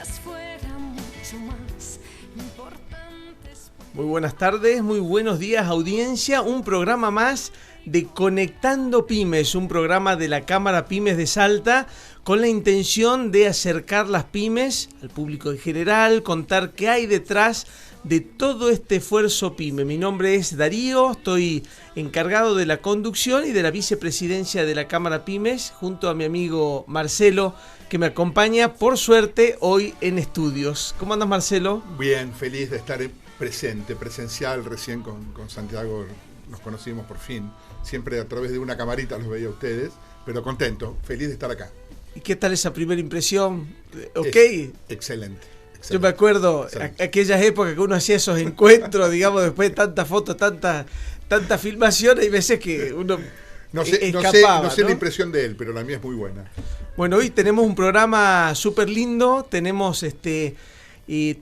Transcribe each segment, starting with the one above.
quizás fuera mucho más importantes. Muy buenas tardes, muy buenos días, audiencia. Un programa más de Conectando Pymes, un programa de la Cámara Pymes de Salta con la intención de acercar las pymes al público en general, contar qué hay detrás de todo este esfuerzo pyme. Mi nombre es Darío, estoy encargado de la conducción y de la vicepresidencia de la Cámara Pymes, junto a mi amigo Marcelo, que me acompaña, por suerte, hoy en estudios. ¿Cómo andas, Marcelo? Bien, feliz de estar presencial, recién con Santiago nos conocimos por fin. Siempre a través de una camarita los veía a ustedes, pero contento, feliz de estar acá. ¿Y qué tal esa primera impresión? ¿Ok? Excelente. Yo me acuerdo aquellas épocas que uno hacía esos encuentros, digamos, después de tantas fotos, tantas filmaciones, y veces que uno no sé escapaba, ¿no? La impresión de él, pero la mía es muy buena. Bueno, hoy tenemos un programa súper lindo, tenemos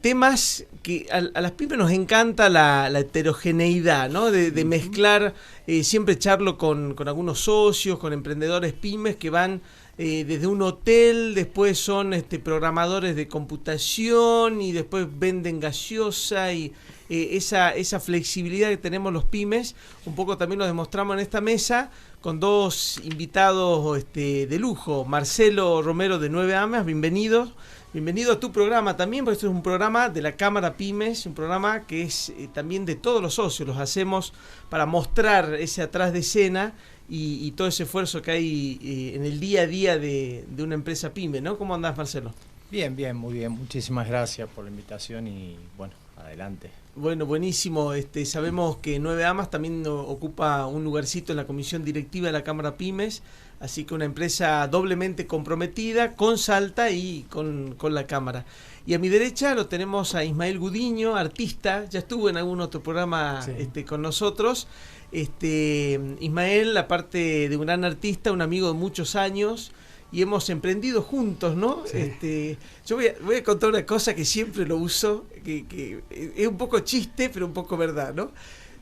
temas que a las pymes nos encanta la heterogeneidad, ¿no? De mezclar, siempre charlo con algunos socios, con emprendedores pymes que van desde un hotel, después son programadores de computación y después venden gaseosa y esa flexibilidad que tenemos los pymes, un poco también lo demostramos en esta mesa con dos invitados de lujo. Marcelo Romero de 9amas, bienvenido a tu programa también, porque esto es un programa de la Cámara Pymes, un programa que es también de todos los socios, los hacemos para mostrar ese atrás de escena y todo ese esfuerzo que hay en el día a día de una empresa pyme, ¿no? ¿Cómo andás, Marcelo? Bien, muy bien. Muchísimas gracias por la invitación y bueno, adelante. Bueno, buenísimo. Sabemos que 9amas también ocupa un lugarcito en la comisión directiva de la Cámara Pymes, así que una empresa doblemente comprometida con Salta y con la Cámara. Y a mi derecha lo tenemos a Ismael Gudiño, artista, ya estuvo en algún otro programa sí, con nosotros. Ismael, aparte de un gran artista, un amigo de muchos años, y hemos emprendido juntos, ¿no? Sí. Yo voy a contar una cosa que siempre lo uso, que es un poco chiste, pero un poco verdad, ¿no?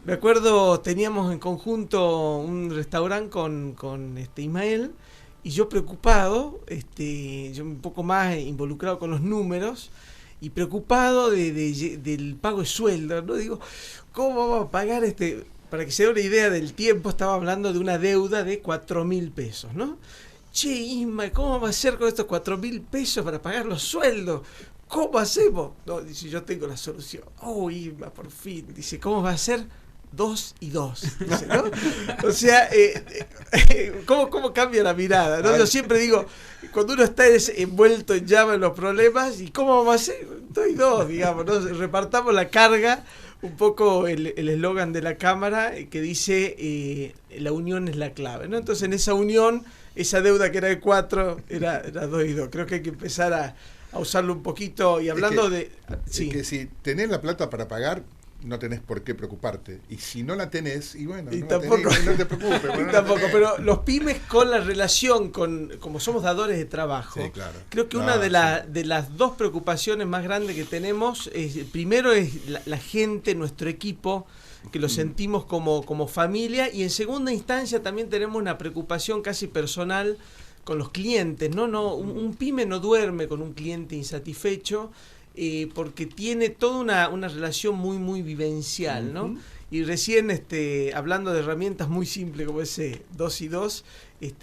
Me acuerdo, teníamos en conjunto un restaurante con Ismael, y yo preocupado, yo un poco más involucrado con los números, y preocupado del pago de sueldo, ¿no? Digo, ¿cómo vamos a pagar Para que se dé una idea del tiempo, estaba hablando de una deuda de 4.000 pesos, ¿no? Che, Isma, ¿cómo va a ser con estos 4.000 pesos para pagar los sueldos? ¿Cómo hacemos? No, dice, yo tengo la solución. Oh, Isma, por fin. Dice, ¿cómo va a ser? 2 y 2. Dice, ¿no? O sea, ¿cómo cambia la mirada? ¿No? Yo siempre digo, cuando uno está envuelto en llama en los problemas, ¿y cómo vamos a hacer? 2 y 2, digamos, ¿no? Repartamos la carga. Un poco el eslogan de la Cámara que dice la unión es la clave, ¿no? Entonces en esa unión, esa deuda que era de 4 era 2 y 2. Creo que hay que empezar a usarlo un poquito. Y hablando sí. Es que si tenés la plata para pagar, no tenés por qué preocuparte. Y si no la tenés, y bueno, no te preocupes. Bueno, tampoco, pero los pymes con la relación, como somos dadores de trabajo, sí, claro. Creo que una de las dos preocupaciones más grandes que tenemos, primero es la gente, nuestro equipo, que lo sentimos como familia, y en segunda instancia también tenemos una preocupación casi personal con los clientes, ¿no? Un pyme no duerme con un cliente insatisfecho, porque tiene toda una relación muy vivencial, ¿no? Uh-huh. Y recién hablando de herramientas muy simples como ese 2 y 2,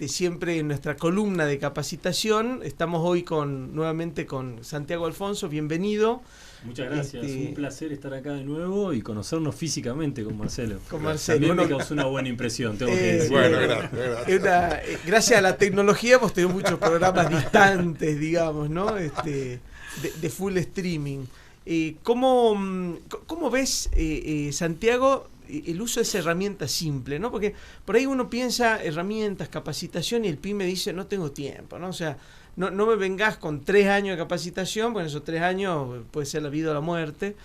siempre en nuestra columna de capacitación estamos hoy nuevamente con Santiago Alfonso, bienvenido. Muchas gracias, un placer estar acá de nuevo y conocernos físicamente con Marcelo. También me causó una buena impresión, tengo que decir. Bueno, gracias. Gracias a la tecnología hemos tenido muchos programas distantes, digamos, ¿no? De full streaming. ¿Cómo ves, Santiago, el uso de esa herramienta simple, ¿no? Porque por ahí uno piensa herramientas, capacitación, y el pyme dice, no tengo tiempo, ¿no? O sea, no me vengas con 3 años de capacitación, porque en esos 3 años puede ser la vida o la muerte.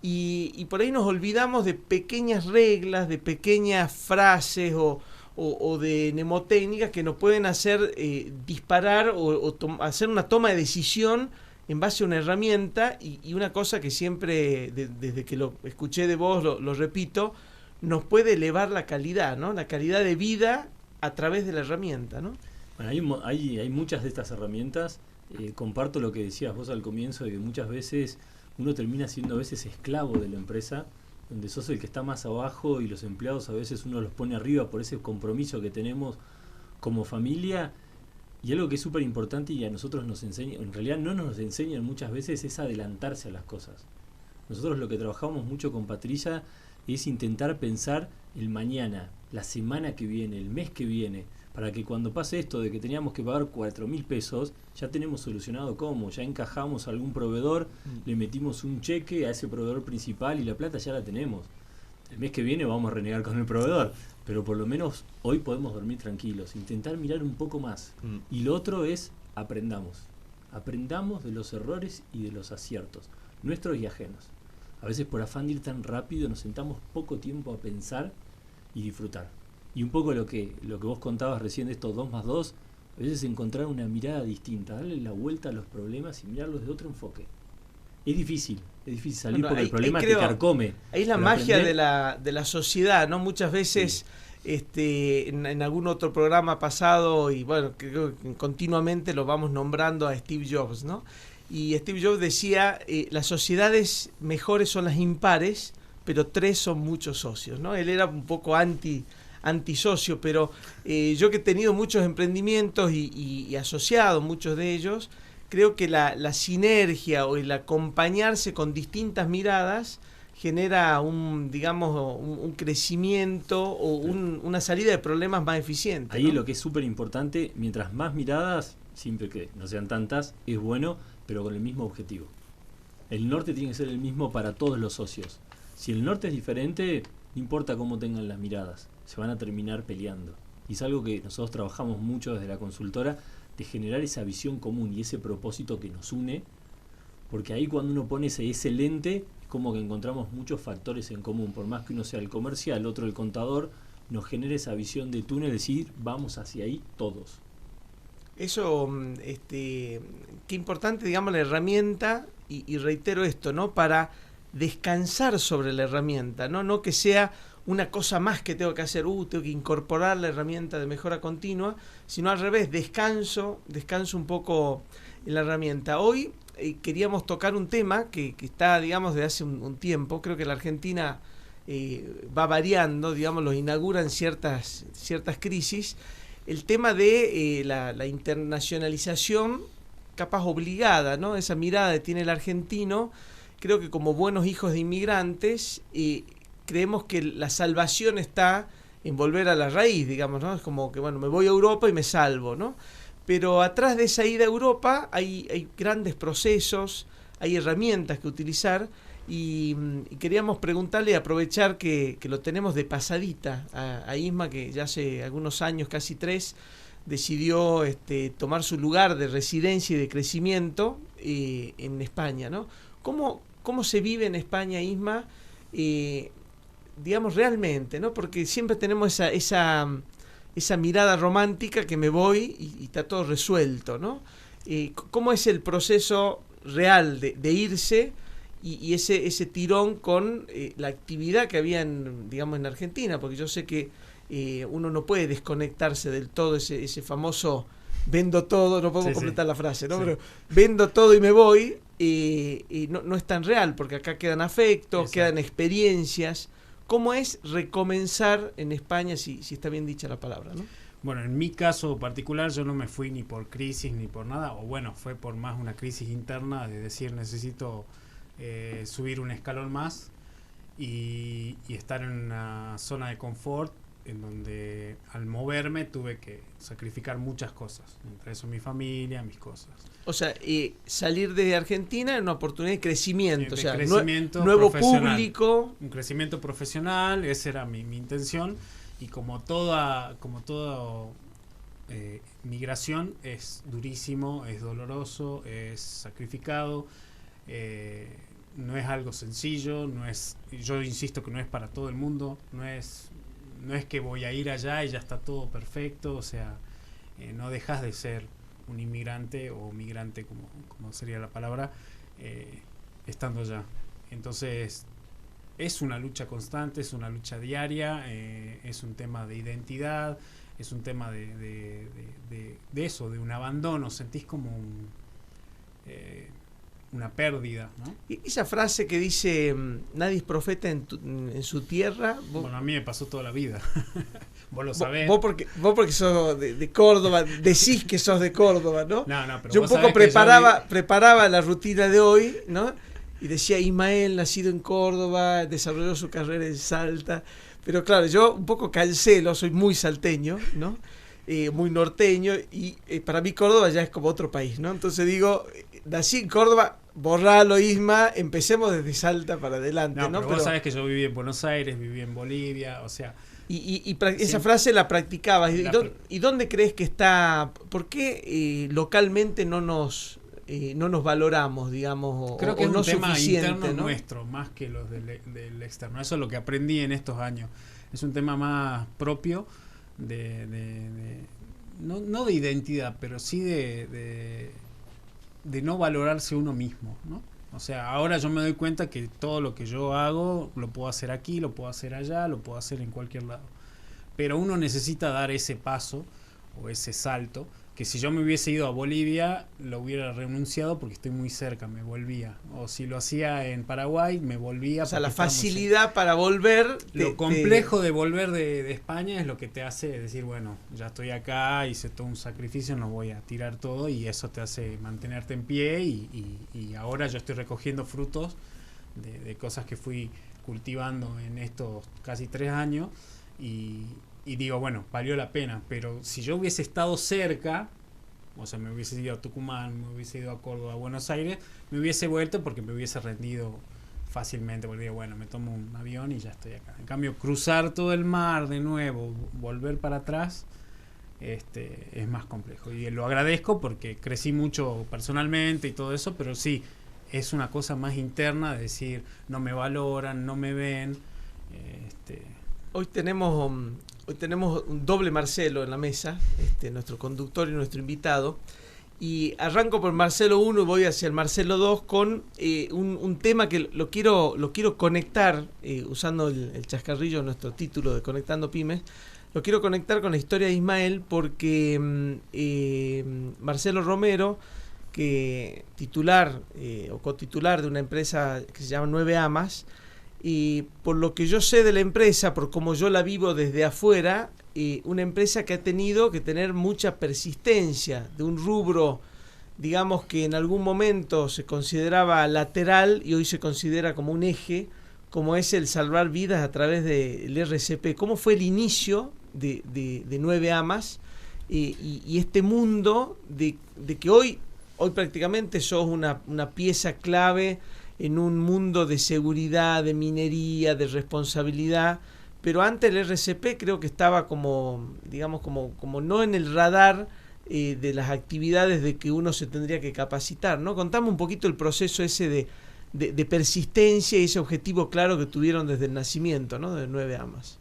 Y por ahí nos olvidamos de pequeñas reglas, de pequeñas frases o de mnemotécnicas que nos pueden hacer disparar o hacer una toma de decisión en base a una herramienta. Y una cosa que siempre, desde que lo escuché de vos, lo repito, nos puede elevar la calidad, ¿no? La calidad de vida a través de la herramienta, ¿no? Bueno, hay muchas de estas herramientas comparto lo que decías vos al comienzo, de que muchas veces uno termina siendo a veces esclavo de la empresa, donde sos el que está más abajo y los empleados a veces uno los pone arriba por ese compromiso que tenemos como familia. Y algo que es súper importante y a nosotros nos enseña, en realidad no nos enseñan muchas veces, es adelantarse a las cosas. Nosotros lo que trabajamos mucho con Patricia es intentar pensar el mañana, la semana que viene, el mes que viene, para que cuando pase esto de que teníamos que pagar 4.000 pesos, ya tenemos solucionado cómo, ya encajamos a algún proveedor, le metimos un cheque a ese proveedor principal y la plata ya la tenemos. El mes que viene vamos a renegar con el proveedor, pero por lo menos hoy podemos dormir tranquilos, intentar mirar un poco más. Y lo otro es, aprendamos de los errores y de los aciertos, nuestros y ajenos. A veces por afán de ir tan rápido nos sentamos poco tiempo a pensar y disfrutar. Y un poco lo que vos contabas recién de estos 2 más 2, a veces encontrar una mirada distinta, darle la vuelta a los problemas y mirarlos de otro enfoque. Es difícil salir porque el problema te carcome. Ahí es la magia de la sociedad, ¿no? Muchas veces en algún otro programa pasado, y bueno, creo que continuamente lo vamos nombrando a Steve Jobs, ¿no? Y Steve Jobs decía, las sociedades mejores son las impares, pero 3 son muchos socios, ¿no? Él era un poco antisocio, pero yo que he tenido muchos emprendimientos y asociado muchos de ellos, creo que la sinergia o el acompañarse con distintas miradas genera un crecimiento o una salida de problemas más eficiente. Ahí ¿no? lo que es súper importante, mientras más miradas, siempre que no sean tantas, es bueno, pero con el mismo objetivo. El norte tiene que ser el mismo para todos los socios. Si el norte es diferente, no importa cómo tengan las miradas, se van a terminar peleando. Y es algo que nosotros trabajamos mucho desde la consultora, de generar esa visión común y ese propósito que nos une, porque ahí cuando uno pone ese lente, es como que encontramos muchos factores en común, por más que uno sea el comercial, otro el contador, nos genera esa visión de túnel, decir, vamos hacia ahí todos. Eso, qué importante, digamos, la herramienta, y reitero esto, ¿no? Para descansar sobre la herramienta, no que sea una cosa más que tengo que hacer, tengo que incorporar la herramienta de mejora continua, sino al revés, descanso un poco en la herramienta. Hoy queríamos tocar un tema que está, digamos, de hace un tiempo. Creo que la Argentina va variando, digamos, lo inauguran ciertas crisis. El tema de la internacionalización capaz obligada, ¿no? Esa mirada que tiene el argentino, creo que como buenos hijos de inmigrantes, creemos que la salvación está en volver a la raíz, digamos, ¿no? Es como que, bueno, me voy a Europa y me salvo, ¿no? Pero atrás de esa ida a Europa hay grandes procesos, hay herramientas que utilizar, y queríamos preguntarle, aprovechar que lo tenemos de pasadita a Isma, que ya hace algunos años, casi 3, decidió tomar su lugar de residencia y de crecimiento en España, ¿no? ¿Cómo se vive en España, Isma? Digamos, realmente, ¿no? Porque siempre tenemos esa mirada romántica que me voy y está todo resuelto, ¿no? ¿Cómo es el proceso real de irse y ese tirón con la actividad que había en Argentina? Porque yo sé que uno no puede desconectarse del todo, ese famoso vendo todo, no podemos completar la frase, ¿no? Sí. Pero vendo todo y me voy, y no es tan real, porque acá quedan afectos, quedan experiencias. ¿Cómo es recomenzar en España, si está bien dicha la palabra, ¿no? Bueno, en mi caso particular yo no me fui ni por crisis ni por nada, o bueno, fue por más una crisis interna de decir necesito subir un escalón más y estar en una zona de confort en donde al moverme tuve que sacrificar muchas cosas, entre eso mi familia, mis cosas. O sea, salir de Argentina es una oportunidad de crecimiento, de o sea, crecimiento nuevo profesional, público. Un crecimiento profesional, esa era mi intención, y como toda migración es durísimo, es doloroso, es sacrificado, no es algo sencillo, yo insisto que no es para todo el mundo, no es que voy a ir allá y ya está todo perfecto, o sea, no dejas de ser un inmigrante o migrante, como sería la palabra, estando allá. Entonces, es una lucha constante, es una lucha diaria, es un tema de identidad, es un tema de eso, de un abandono, sentís como una pérdida, ¿no? Y esa frase que dice, nadie es profeta en su tierra. Bueno, a mí me pasó toda la vida. Vos lo sabés. Vos porque sos de Córdoba, decís que sos de Córdoba, ¿no? No, pero yo un vos poco sabés que preparaba la rutina de hoy, ¿no? Y decía, Ismael, nacido en Córdoba, desarrolló su carrera en Salta. Pero claro, yo un poco cancelo, soy muy salteño, ¿no? Muy norteño, y para mí Córdoba ya es como otro país, ¿no? Entonces digo, nací en Córdoba, borralo, Isma, empecemos desde Salta para adelante, ¿no? Pero vos sabés que yo viví en Buenos Aires, viví en Bolivia, o sea... esa frase la practicabas. ¿Y dónde crees que está? ¿Por qué localmente no nos valoramos, digamos? Creo que o es no un tema interno, ¿no? nuestro, más que los del externo. Eso es lo que aprendí en estos años. Es un tema más propio no de identidad, pero sí de no valorarse uno mismo, ¿no? O sea, ahora yo me doy cuenta que todo lo que yo hago lo puedo hacer aquí, lo puedo hacer allá, lo puedo hacer en cualquier lado. Pero uno necesita dar ese paso o ese salto, que si yo me hubiese ido a Bolivia, lo hubiera renunciado porque estoy muy cerca, me volvía. O si lo hacía en Paraguay, me volvía. O sea, la facilidad para volver. Lo complejo de volver de España es lo que te hace decir, bueno, ya estoy acá, hice todo un sacrificio, no voy a tirar todo, y eso te hace mantenerte en pie, y ahora yo estoy recogiendo frutos de cosas que fui cultivando en estos casi 3 años, y digo, bueno, valió la pena. Pero si yo hubiese estado cerca, o sea, me hubiese ido a Tucumán, me hubiese ido a Córdoba, a Buenos Aires, me hubiese vuelto porque me hubiese rendido fácilmente, porque digo, bueno, me tomo un avión y ya estoy acá. En cambio, cruzar todo el mar de nuevo, volver para atrás, es más complejo. Y lo agradezco porque crecí mucho personalmente y todo eso, pero sí, es una cosa más interna de decir, no me valoran, no me ven. Hoy tenemos un doble Marcelo en la mesa, nuestro conductor y nuestro invitado, y arranco por Marcelo 1 y voy hacia el Marcelo 2 con un tema que lo quiero conectar, usando el chascarrillo de nuestro título de Conectando Pymes. Lo quiero conectar con la historia de Ismael porque Marcelo Romero, que titular o cotitular de una empresa que se llama 9 Amas, y por lo que yo sé de la empresa, por cómo yo la vivo desde afuera, una empresa que ha tenido que tener mucha persistencia, de un rubro, digamos, que en algún momento se consideraba lateral y hoy se considera como un eje, como es el salvar vidas a través del RCP. ¿Cómo fue el inicio de 9 Amas y este mundo de que hoy prácticamente sos una pieza clave en un mundo de seguridad, de minería, de responsabilidad? Pero antes el RCP creo que estaba como, digamos, como no en el radar de las actividades de que uno se tendría que capacitar, ¿no? Contame un poquito el proceso ese de persistencia y ese objetivo claro que tuvieron desde el nacimiento, ¿no? De 9 Amas.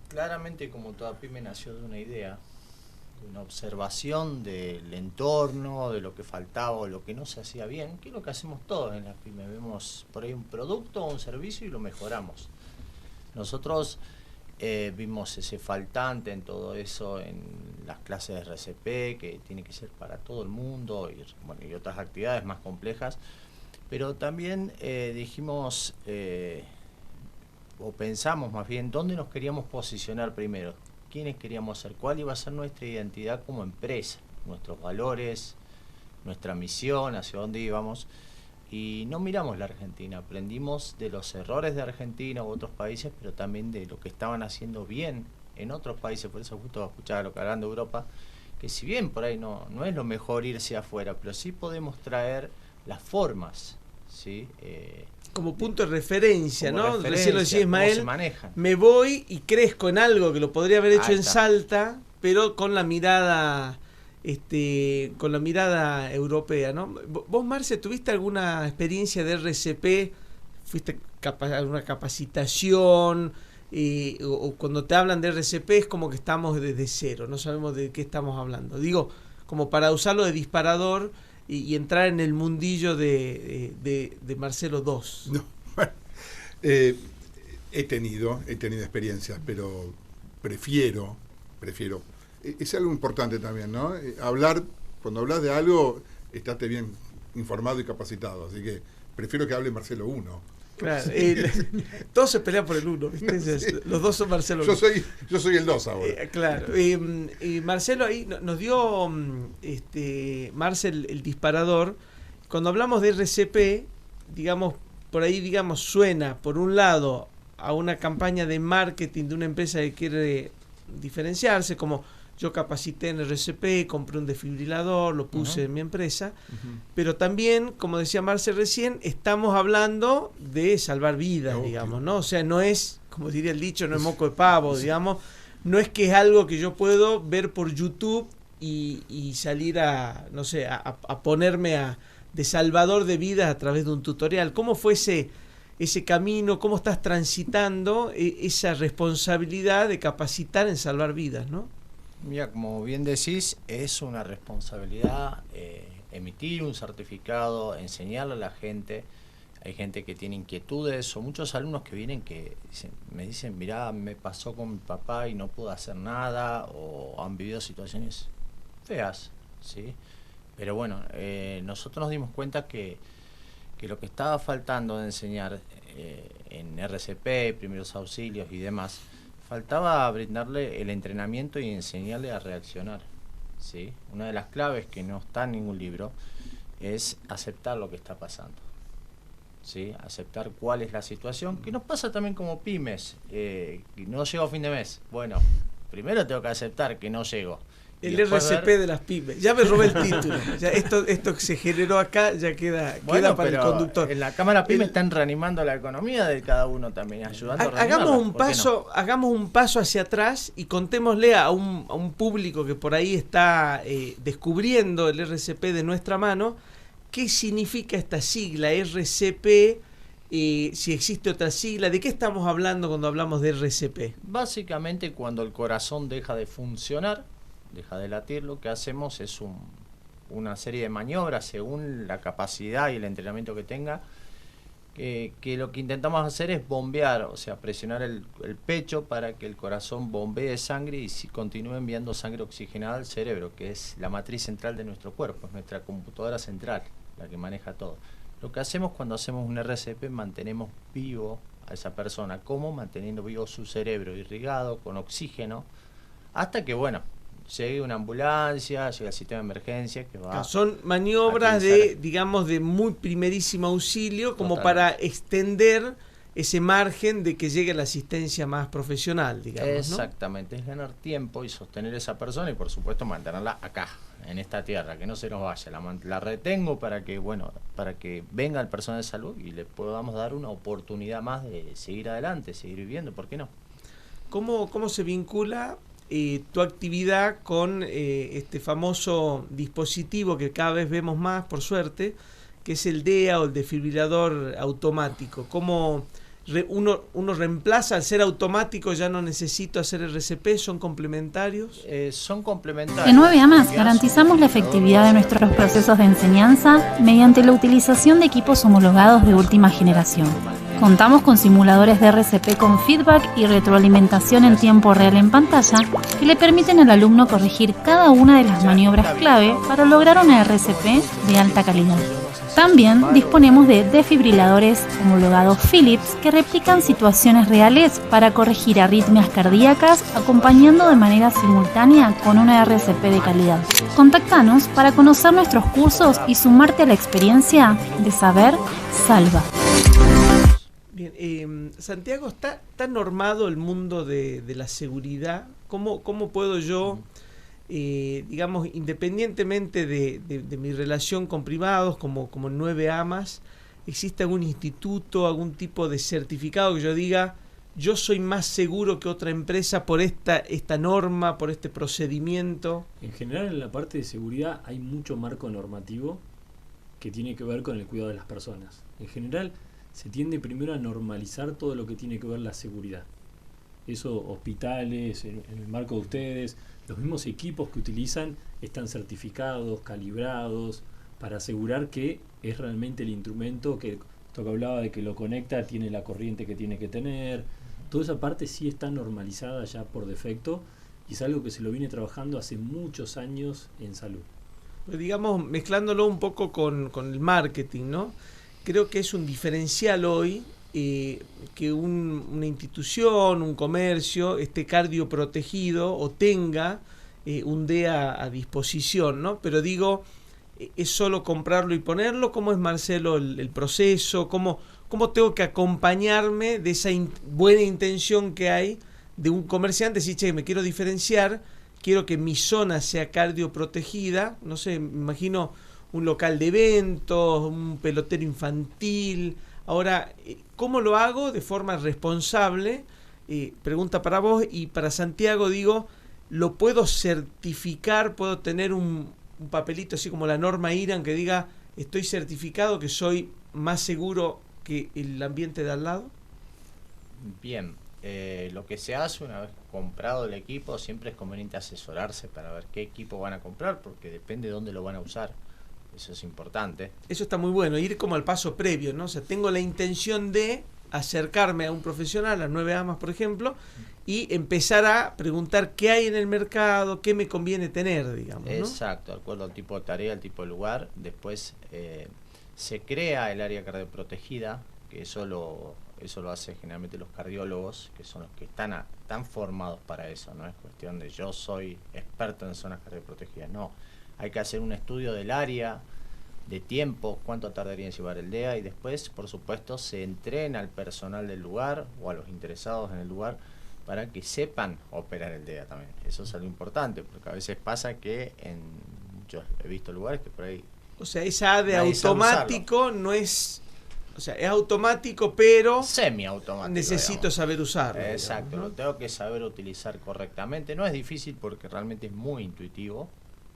Claramente, como toda pyme, nació de una idea, de una observación del entorno, de lo que faltaba o lo que no se hacía bien, que es lo que hacemos todos en las pymes. Vemos por ahí un producto o un servicio y lo mejoramos. Nosotros vimos ese faltante en todo eso en las clases de RCP, que tiene que ser para todo el mundo, y otras actividades más complejas. Pero también dijimos, o pensamos más bien, dónde nos queríamos posicionar primero, quiénes queríamos ser, cuál iba a ser nuestra identidad como empresa, nuestros valores, nuestra misión, hacia dónde íbamos. Y no miramos la Argentina, aprendimos de los errores de Argentina u otros países, pero también de lo que estaban haciendo bien en otros países. Por eso justo escuchaba lo que hablan de Europa, que si bien por ahí no es lo mejor irse afuera, pero sí podemos traer las formas, ¿sí? Como punto de referencia, ¿no? Referencia, recién lo decía Ismael, manejan. Me voy y crezco en algo que lo podría haber hecho Ahí en está. Salta, pero con la mirada europea, ¿no? Vos, Marce, ¿tuviste alguna experiencia de RCP? ¿Fuiste a alguna capacitación? O cuando te hablan de RCP es como que estamos desde cero, no sabemos de qué estamos hablando. Digo, como para usarlo de disparador y entrar en el mundillo de Marcelo 2. No, bueno, he tenido experiencias, pero prefiero. Es algo importante también, ¿no? Cuando hablas de algo, estate bien informado y capacitado. Así que prefiero que hable Marcelo 1. Claro, todos se pelean por el 1, ¿viste? Sí. Los dos son Marcelo 1. Yo soy el 2 ahora. Claro. Marcelo ahí nos dio Marcel el disparador. Cuando hablamos de RCP, digamos, por ahí digamos suena por un lado a una campaña de marketing de una empresa que quiere diferenciarse, como yo capacité en RCP, compré un desfibrilador, lo puse en mi empresa, pero también, como decía Marcel recién, estamos hablando de salvar vidas, digamos, ¿no? O sea, no es, como diría el dicho, no es moco de pavo, digamos, no es que es algo que yo puedo ver por YouTube y salir a, no sé, a ponerme de salvador de vidas a través de un tutorial. ¿Cómo fue ese camino? ¿Cómo estás transitando esa responsabilidad de capacitar en salvar vidas, ¿no? Mira, como bien decís, es una responsabilidad emitir un certificado, enseñarle a la gente. Hay gente que tiene inquietudes o muchos alumnos que vienen que me dicen, mirá, me pasó con mi papá y no pude hacer nada, o han vivido situaciones feas, ¿sí? Pero bueno, nosotros nos dimos cuenta que lo que estaba faltando de enseñar en RCP, primeros auxilios y demás, faltaba brindarle el entrenamiento y enseñarle a reaccionar, ¿sí? Una de las claves que no está en ningún libro es aceptar lo que está pasando, ¿sí? Aceptar cuál es la situación, que nos pasa también como pymes, no llego a fin de mes. Bueno, primero tengo que aceptar que no llego. El RCP de las pymes. Ya me robé el título. Ya esto que se generó acá ya queda para el conductor. En la Cámara PYME están reanimando la economía de cada uno también, ayudando a reanimarla. Hagamos un paso hacia atrás y contémosle a un público que por ahí está descubriendo el RCP de nuestra mano, qué significa esta sigla RCP, si existe otra sigla, ¿de qué estamos hablando cuando hablamos de RCP? Básicamente cuando el corazón deja de funcionar, deja de latir, lo que hacemos es una serie de maniobras según la capacidad y el entrenamiento que tenga, que lo que intentamos hacer es bombear, o sea, presionar el pecho para que el corazón bombee sangre y continúe enviando sangre oxigenada al cerebro, que es la matriz central de nuestro cuerpo, es nuestra computadora central, la que maneja todo. Lo que hacemos cuando hacemos un RCP, mantenemos vivo a esa persona, como manteniendo vivo su cerebro irrigado con oxígeno, hasta que, bueno, llegue una ambulancia, llega el sistema de emergencia que va. Son maniobras de muy primerísimo auxilio, como Totalmente. para extender ese margen de que llegue la asistencia más profesional, digamos, ¿no? Exactamente, es ganar tiempo y sostener a esa persona y por supuesto mantenerla acá, en esta tierra, que no se nos vaya. La retengo para que venga el personal de salud y le podamos dar una oportunidad más de seguir adelante, seguir viviendo, ¿por qué no? ¿Cómo se vincula tu actividad con este famoso dispositivo que cada vez vemos más, por suerte, que es el DEA o el desfibrilador automático? ¿Cómo uno reemplaza al ser automático, ya no necesito hacer RCP? ¿Son complementarios? Son complementarios. En 9A+, garantizamos la efectividad de nuestros procesos de enseñanza mediante la utilización de equipos homologados de última generación. Contamos con simuladores de RCP con feedback y retroalimentación en tiempo real en pantalla que le permiten al alumno corregir cada una de las maniobras clave para lograr una RCP de alta calidad. También disponemos de desfibriladores homologados Philips que replican situaciones reales para corregir arritmias cardíacas acompañando de manera simultánea con una RCP de calidad. Contáctanos para conocer nuestros cursos y sumarte a la experiencia de Saber Salva. Bien, Santiago, ¿está normado el mundo de la seguridad? ¿Cómo puedo yo, digamos, independientemente de mi relación con privados, como en 9A+, existe algún instituto, algún tipo de certificado que yo diga, yo soy más seguro que otra empresa por esta norma, por este procedimiento? En general, en la parte de seguridad hay mucho marco normativo que tiene que ver con el cuidado de las personas. En general, se tiende primero a normalizar todo lo que tiene que ver la seguridad. Eso, hospitales, en el marco de ustedes, los mismos equipos que utilizan están certificados, calibrados, para asegurar que es realmente el instrumento que, esto que hablaba de que lo conecta, tiene la corriente que tiene que tener. Toda esa parte sí está normalizada ya por defecto y es algo que se lo viene trabajando hace muchos años en salud. digamos, mezclándolo un poco con el marketing, ¿no? Creo que es un diferencial hoy que una institución, un comercio, esté cardio protegido o tenga un DEA a disposición, ¿no? Pero digo, ¿es solo comprarlo y ponerlo? ¿Cómo es, Marcelo, el proceso? ¿Cómo tengo que acompañarme de esa buena intención que hay de un comerciante? Si, che, me quiero diferenciar, quiero que mi zona sea cardio protegida, no sé, me imagino un local de eventos, un pelotero infantil. Ahora, ¿cómo lo hago de forma responsable? Pregunta para vos y para Santiago, digo, ¿lo puedo certificar? ¿Puedo tener un papelito así como la norma IRAN que diga estoy certificado que soy más seguro que el ambiente de al lado? Bien, lo que se hace una vez comprado el equipo, siempre es conveniente asesorarse para ver qué equipo van a comprar, porque depende de dónde lo van a usar. Eso es importante. Eso está muy bueno, ir como al paso previo, ¿no? O sea, tengo la intención de acercarme a un profesional, a 9 Amas, por ejemplo, y empezar a preguntar qué hay en el mercado, qué me conviene tener, digamos, ¿no? Exacto, de acuerdo al tipo de tarea, al tipo de lugar. Después se crea el área cardioprotegida, que eso lo hace generalmente los cardiólogos, que son los que están formados para eso. No es cuestión de yo soy experto en zonas cardioprotegidas, no. Hay que hacer un estudio del área, de tiempo, cuánto tardaría en llevar el DEA, y después, por supuesto, se entrena al personal del lugar o a los interesados en el lugar para que sepan operar el DEA también. Eso es algo importante, porque a veces pasa que yo he visto lugares que por ahí... O sea, esa A de automático no es... O sea, es automático, pero... Semiautomático. Necesito, digamos, saber usarlo. Exacto, digamos, ¿no? Lo tengo que saber utilizar correctamente. No es difícil porque realmente es muy intuitivo.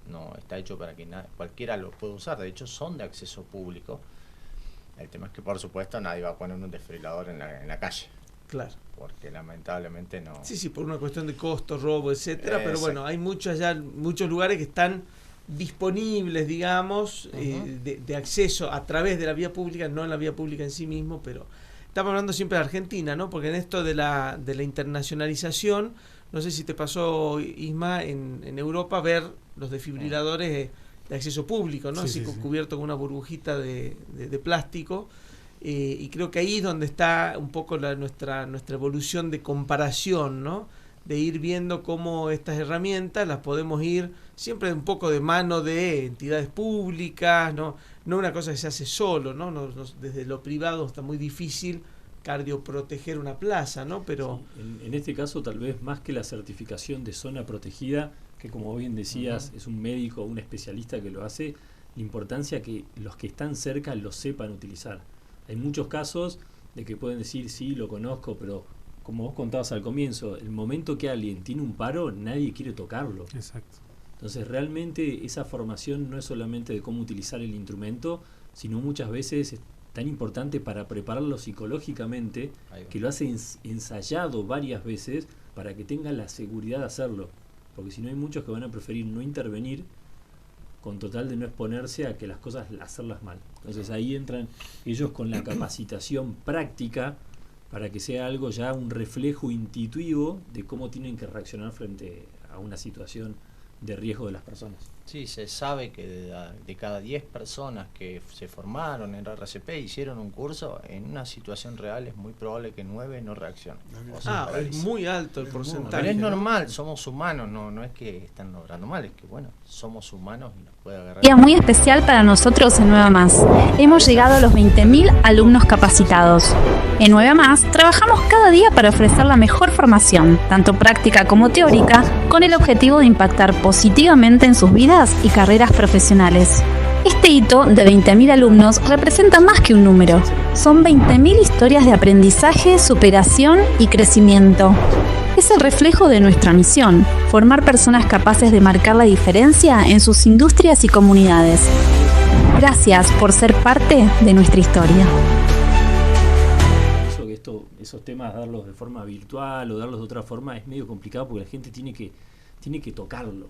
No está hecho para que cualquiera lo pueda usar. De hecho, son de acceso público. El tema es que, por supuesto, nadie va a poner un desfibrilador en la calle. Claro. Porque lamentablemente no... Sí, por una cuestión de costo, robo, etcétera. Pero bueno, hay muchos lugares que están disponibles, digamos, de acceso a través de la vía pública, no en la vía pública en sí mismo, pero estamos hablando siempre de Argentina, ¿no? Porque en esto de la internacionalización, no sé si te pasó, Isma, en Europa ver los desfibriladores de acceso público, ¿no? Sí, así sí. cubierto con una burbujita de plástico. Y creo que ahí es donde está un poco nuestra evolución de comparación, ¿no? De ir viendo cómo estas herramientas las podemos ir siempre un poco de mano de entidades públicas, no una cosa que se hace solo, ¿no? Desde lo privado está muy difícil cardioproteger una plaza, ¿no? Pero sí, en este caso tal vez más que la certificación de zona protegida, que como bien decías es un médico o un especialista que lo hace, la importancia que los que están cerca lo sepan utilizar. Hay muchos casos de que pueden decir sí, lo conozco, pero como vos contabas al comienzo, el momento que alguien tiene un paro, nadie quiere tocarlo. Exacto. Entonces realmente esa formación no es solamente de cómo utilizar el instrumento, sino muchas veces es tan importante para prepararlo psicológicamente, que lo hace ensayado varias veces para que tenga la seguridad de hacerlo. Porque si no, hay muchos que van a preferir no intervenir con total de no exponerse a que las cosas hacerlas mal. Entonces ahí entran ellos con la capacitación práctica para que sea algo ya un reflejo intuitivo de cómo tienen que reaccionar frente a una situación de riesgo de las personas. Sí, se sabe que de cada 10 personas que se formaron en RCP hicieron un curso, en una situación real es muy probable que 9 no reaccionen. es muy alto el porcentaje. Pero es ¿no? normal, somos humanos, no es que están obrando mal, es que bueno, somos humanos y nos puede agarrar. Día muy especial para nosotros en 9 Más. Hemos llegado a los 20.000 alumnos capacitados. En 9 Más trabajamos cada día para ofrecer la mejor formación, tanto práctica como teórica, con el objetivo de impactar positivamente en sus vidas y carreras profesionales. Este hito de 20.000 alumnos representa más que un número. Son 20.000 historias de aprendizaje, superación y crecimiento. Es el reflejo de nuestra misión, formar personas capaces de marcar la diferencia en sus industrias y comunidades. Gracias por ser parte de nuestra historia. Esos temas, darlos de forma virtual o darlos de otra forma, es medio complicado porque la gente tiene que tocarlo.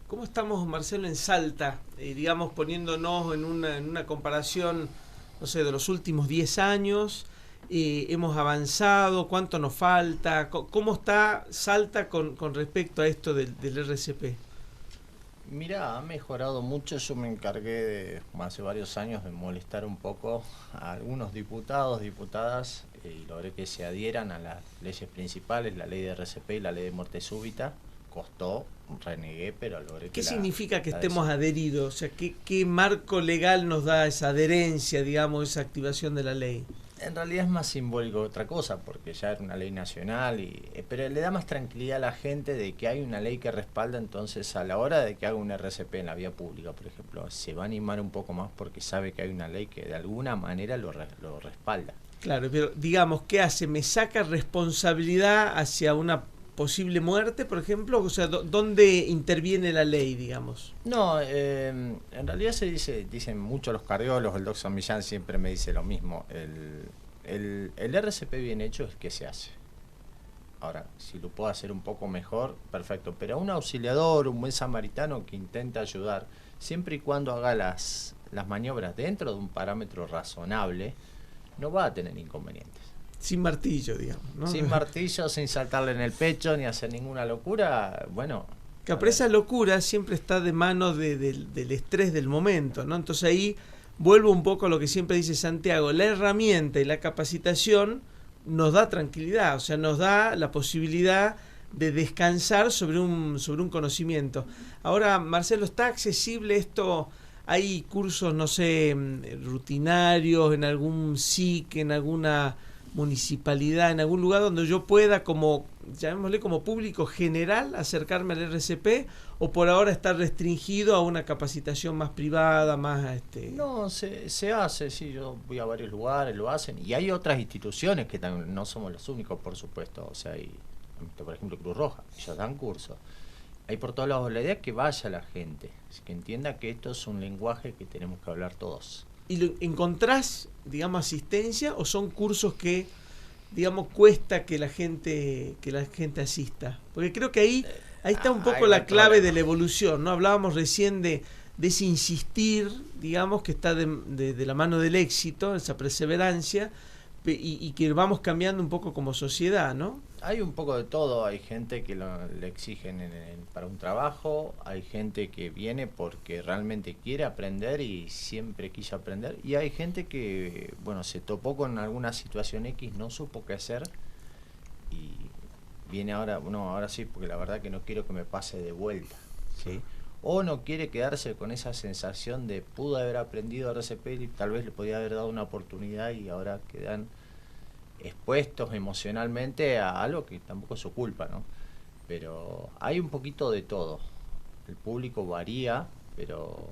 ¿Cómo estamos, Marcelo, en Salta? Digamos, poniéndonos en una comparación, no sé, de los últimos 10 años. ¿Hemos avanzado? ¿Cuánto nos falta? ¿Cómo está Salta con respecto a esto del RCP? Mira, ha mejorado mucho. Yo me encargué hace varios años de molestar un poco a algunos diputados, diputadas, y logré que se adhieran a las leyes principales, la ley de RCP y la ley de muerte súbita. Costó, renegué, pero logré que ¿Qué significa que la estemos adheridos? O sea, ¿qué marco legal nos da esa adherencia, digamos, esa activación de la ley? En realidad es más simbólico que otra cosa, porque ya era una ley nacional, pero le da más tranquilidad a la gente de que hay una ley que respalda. Entonces, a la hora de que haga un RCP en la vía pública, por ejemplo, se va a animar un poco más porque sabe que hay una ley que de alguna manera lo respalda. Claro, pero digamos, ¿qué hace? ¿Me saca responsabilidad hacia una posible muerte, por ejemplo? O sea, ¿dónde interviene la ley, digamos? No, en realidad dicen mucho los cardiólogos, el Doc San Millán siempre me dice lo mismo. El RCP bien hecho es que se hace. Ahora, si lo puedo hacer un poco mejor, perfecto. Pero un auxiliador, un buen samaritano que intenta ayudar, siempre y cuando haga las maniobras dentro de un parámetro razonable, no va a tener inconvenientes. Sin martillo, digamos, ¿no? Sin martillo, sin saltarle en el pecho, ni hacer ninguna locura, bueno. Pero esa locura siempre está de mano del estrés del momento, ¿no? Entonces ahí vuelvo un poco a lo que siempre dice Santiago, la herramienta y la capacitación nos da tranquilidad, o sea, nos da la posibilidad de descansar sobre un conocimiento. Ahora, Marcelo, ¿está accesible esto? ¿Hay cursos, no sé, rutinarios en algún SIC, en alguna municipalidad, en algún lugar donde yo pueda, como llamémosle como público general, acercarme al RCP, o por ahora está restringido a una capacitación más privada, más No, se hace, sí, yo voy a varios lugares, lo hacen, y hay otras instituciones que también no somos los únicos, por supuesto. O sea, hay, por ejemplo, Cruz Roja, ellos dan cursos. Hay por todos lados. La idea es que vaya la gente, que entienda que esto es un lenguaje que tenemos que hablar todos. ¿Y encontrás, digamos, asistencia, o son cursos que, digamos, cuesta que la gente asista? Porque creo que ahí está un poco la clave de la evolución, ¿no? Hablábamos recién de ese insistir, digamos, que está de la mano del éxito, esa perseverancia, y que vamos cambiando un poco como sociedad, ¿no? Hay un poco de todo. Hay gente que le exigen para un trabajo, hay gente que viene porque realmente quiere aprender y siempre quiso aprender, y hay gente que, bueno, se topó con alguna situación X, no supo qué hacer y viene ahora, no, ahora sí, porque la verdad que no quiero que me pase de vuelta, ¿sí? O no quiere quedarse con esa sensación de pudo haber aprendido RCP y tal vez le podía haber dado una oportunidad, y ahora quedan expuestos emocionalmente a algo que tampoco es su culpa, ¿no? Pero hay un poquito de todo. El público varía, pero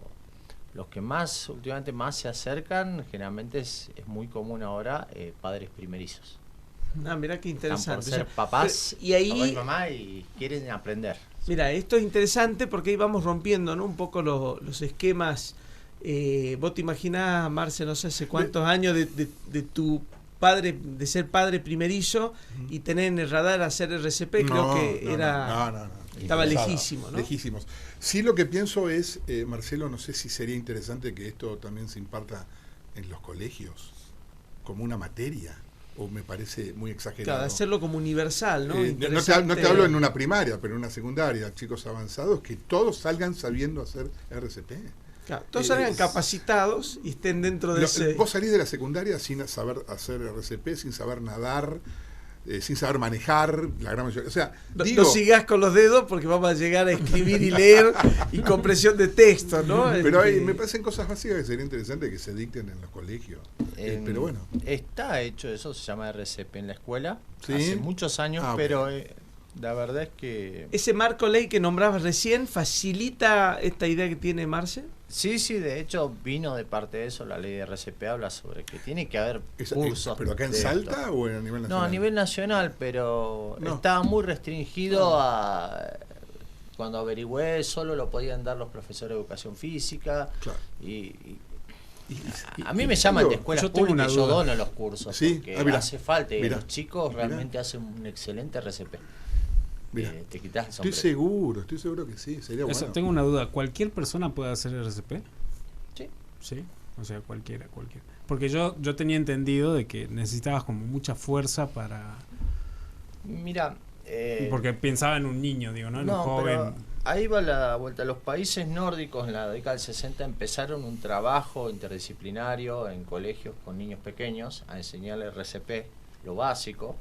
los que últimamente más se acercan, generalmente es muy común ahora, padres primerizos. Ah, mirá qué interesante. Están por ser papás, y ahí, papá y mamá, y quieren aprender. Mira, esto es interesante porque ahí vamos rompiendo, ¿no?, un poco los esquemas. Vos te imaginás, Marce, no sé hace cuántos años de tu padre, de ser padre primerizo y tener en el radar hacer RCP, creo que era... Estaba lejísimo, ¿no? Lejísimos. Sí, lo que pienso es, Marcelo, no sé si sería interesante que esto también se imparta en los colegios como una materia, o me parece muy exagerado. Claro, hacerlo como universal, ¿no? No te hablo en una primaria, pero en una secundaria, chicos avanzados, que todos salgan sabiendo hacer RCP. Claro, todos salgan capacitados y estén dentro de ese... Vos salís de la secundaria sin saber hacer RCP, sin saber nadar, sin saber manejar, la gran mayoría. O sea, no sigas con los dedos porque vamos a llegar a escribir y leer y compresión de texto, ¿no? Pero me parecen cosas básicas que sería interesante que se dicten en los colegios. Pero bueno. Está hecho eso, se llama RCP en la escuela, ¿sí? Hace muchos años, okay. Pero la verdad es que... ¿Ese marco ley que nombrabas recién facilita esta idea que tiene Marce? Sí, de hecho vino de parte de eso. La ley de RCP habla sobre que tiene que haber cursos. ¿Pero acá en Salta o a nivel nacional? No, a nivel nacional, pero estaba muy restringido a... Cuando averigüé, solo lo podían dar los profesores de educación física. Claro. A mí me llaman de escuelas públicas y yo dono los cursos. ¿Sí? Porque hace falta, y los chicos realmente hacen un excelente RCP. Te quitas el sombrero. Estoy seguro que sí, sería bueno. Tengo una duda, ¿cualquier persona puede hacer RCP? Sí. O sea, cualquiera. Porque yo tenía entendido de que necesitabas como mucha fuerza para... Mira... porque pensaba en un niño, digo, ¿no? En un joven. ahí va la vuelta. Los países nórdicos en la década del 60 empezaron un trabajo interdisciplinario en colegios con niños pequeños a enseñarle RCP, lo básico,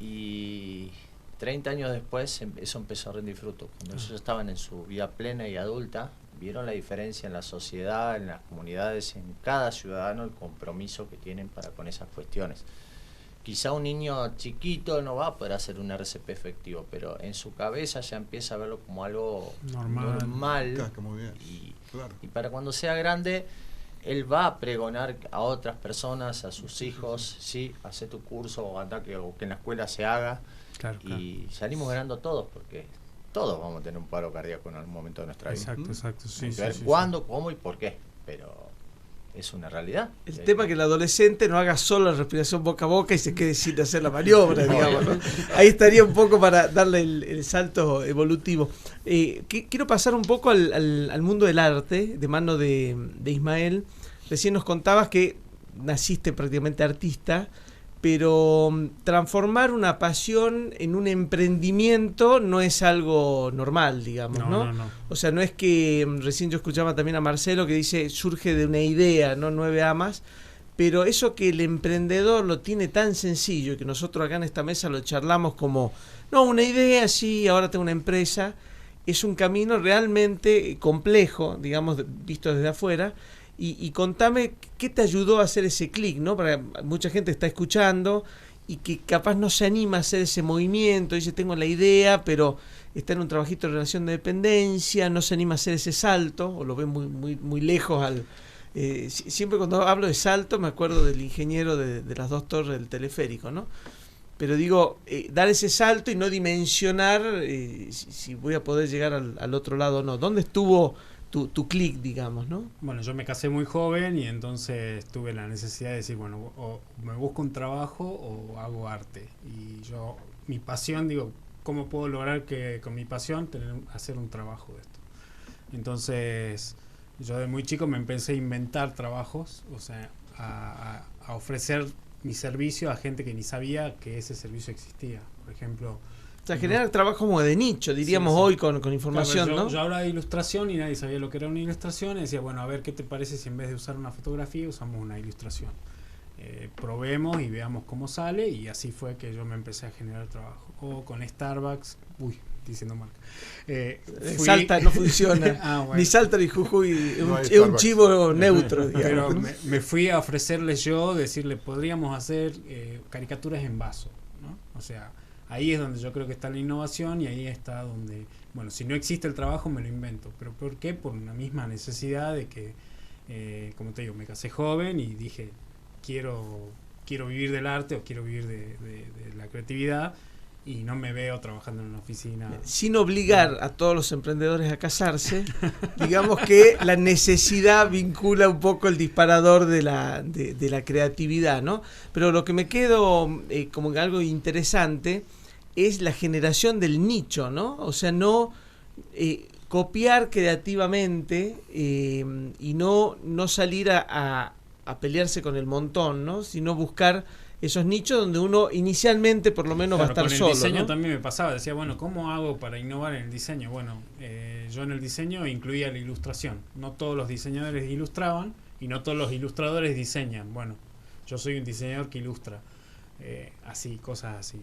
y 30 años después eso empezó a rendir fruto. Cuando ellos estaban en su vida plena y adulta, vieron la diferencia en la sociedad, en las comunidades, en cada ciudadano, el compromiso que tienen para con esas cuestiones. Quizá un niño chiquito no va a poder hacer un RCP efectivo, pero en su cabeza ya empieza a verlo como algo normal. Claro, muy bien. Claro. Y para cuando sea grande, él va a pregonar a otras personas, a sus hijos, sí, hace tu curso o anda que en la escuela se haga. Claro, Y salimos ganando todos, porque todos vamos a tener un paro cardíaco en algún momento de nuestra vida. Exacto. Sí, Hay que sí, ver sí, cuándo, cómo y por qué, pero es una realidad. El tema es que el adolescente no haga solo la respiración boca a boca y se quede sin hacer la maniobra, digamos, ¿no? Ahí estaría un poco para darle el salto evolutivo. Quiero pasar un poco al mundo del arte, de mano de Ismael. Recién nos contabas que naciste prácticamente artista, pero transformar una pasión en un emprendimiento no es algo normal, digamos, ¿no? O sea, no es que, recién yo escuchaba también a Marcelo que dice, surge de una idea, ¿no? 9 amas, pero eso que el emprendedor lo tiene tan sencillo y que nosotros acá en esta mesa lo charlamos como, no, una idea, sí, ahora tengo una empresa, es un camino realmente complejo, digamos, visto desde afuera. Y contame qué te ayudó a hacer ese clic, ¿no? Para mucha gente está escuchando y que capaz no se anima a hacer ese movimiento, dice tengo la idea, pero está en un trabajito de relación de dependencia, no se anima a hacer ese salto, o lo ve muy lejos siempre cuando hablo de salto me acuerdo del ingeniero de las 2 torres del teleférico, ¿no? Pero digo, dar ese salto y no dimensionar si voy a poder llegar al otro lado o no. ¿Dónde estuvo tu clic, digamos, ¿no? Bueno, yo me casé muy joven y entonces tuve la necesidad de decir, bueno, o me busco un trabajo o hago arte. Y yo, mi pasión, digo, ¿cómo puedo lograr que con mi pasión hacer un trabajo de esto? Entonces, yo de muy chico me empecé a inventar trabajos, o sea, a ofrecer mi servicio a gente que ni sabía que ese servicio existía. Por ejemplo, o sea, generar trabajo como de nicho, diríamos hoy con información, claro, ¿no? Yo hablaba de ilustración y nadie sabía lo que era una ilustración y decía, bueno, a ver, ¿qué te parece si en vez de usar una fotografía usamos una ilustración? Probemos y veamos cómo sale, y así fue que yo me empecé a generar trabajo. O con Starbucks, diciendo marca. Salta no funciona, bueno. Ni Salta ni Jujuy, No es un chivo neutro, digamos. Pero me fui a ofrecerles yo, decirle, podríamos hacer caricaturas en vaso, ¿no? O sea, ahí es donde yo creo que está la innovación, y ahí está donde, bueno, si no existe el trabajo me lo invento. ¿Pero por qué? Por una misma necesidad de que, como te digo, me casé joven y dije, quiero vivir del arte o quiero vivir de la creatividad, y no me veo trabajando en una oficina. Sin obligar a todos los emprendedores a casarse, digamos que la necesidad vincula un poco el disparador de la creatividad, ¿no? Pero lo que me quedo como algo interesante es la generación del nicho, ¿no? O sea, no copiar creativamente y no salir a pelearse con el montón, ¿no? Sino buscar esos nichos donde uno inicialmente por lo menos va a estar con el solo, diseño, ¿no? también me pasaba, decía, bueno, ¿cómo hago para innovar en el diseño? Bueno, yo en el diseño incluía la ilustración. No todos los diseñadores ilustraban y no todos los ilustradores diseñan. Bueno, yo soy un diseñador que ilustra, así, cosas así.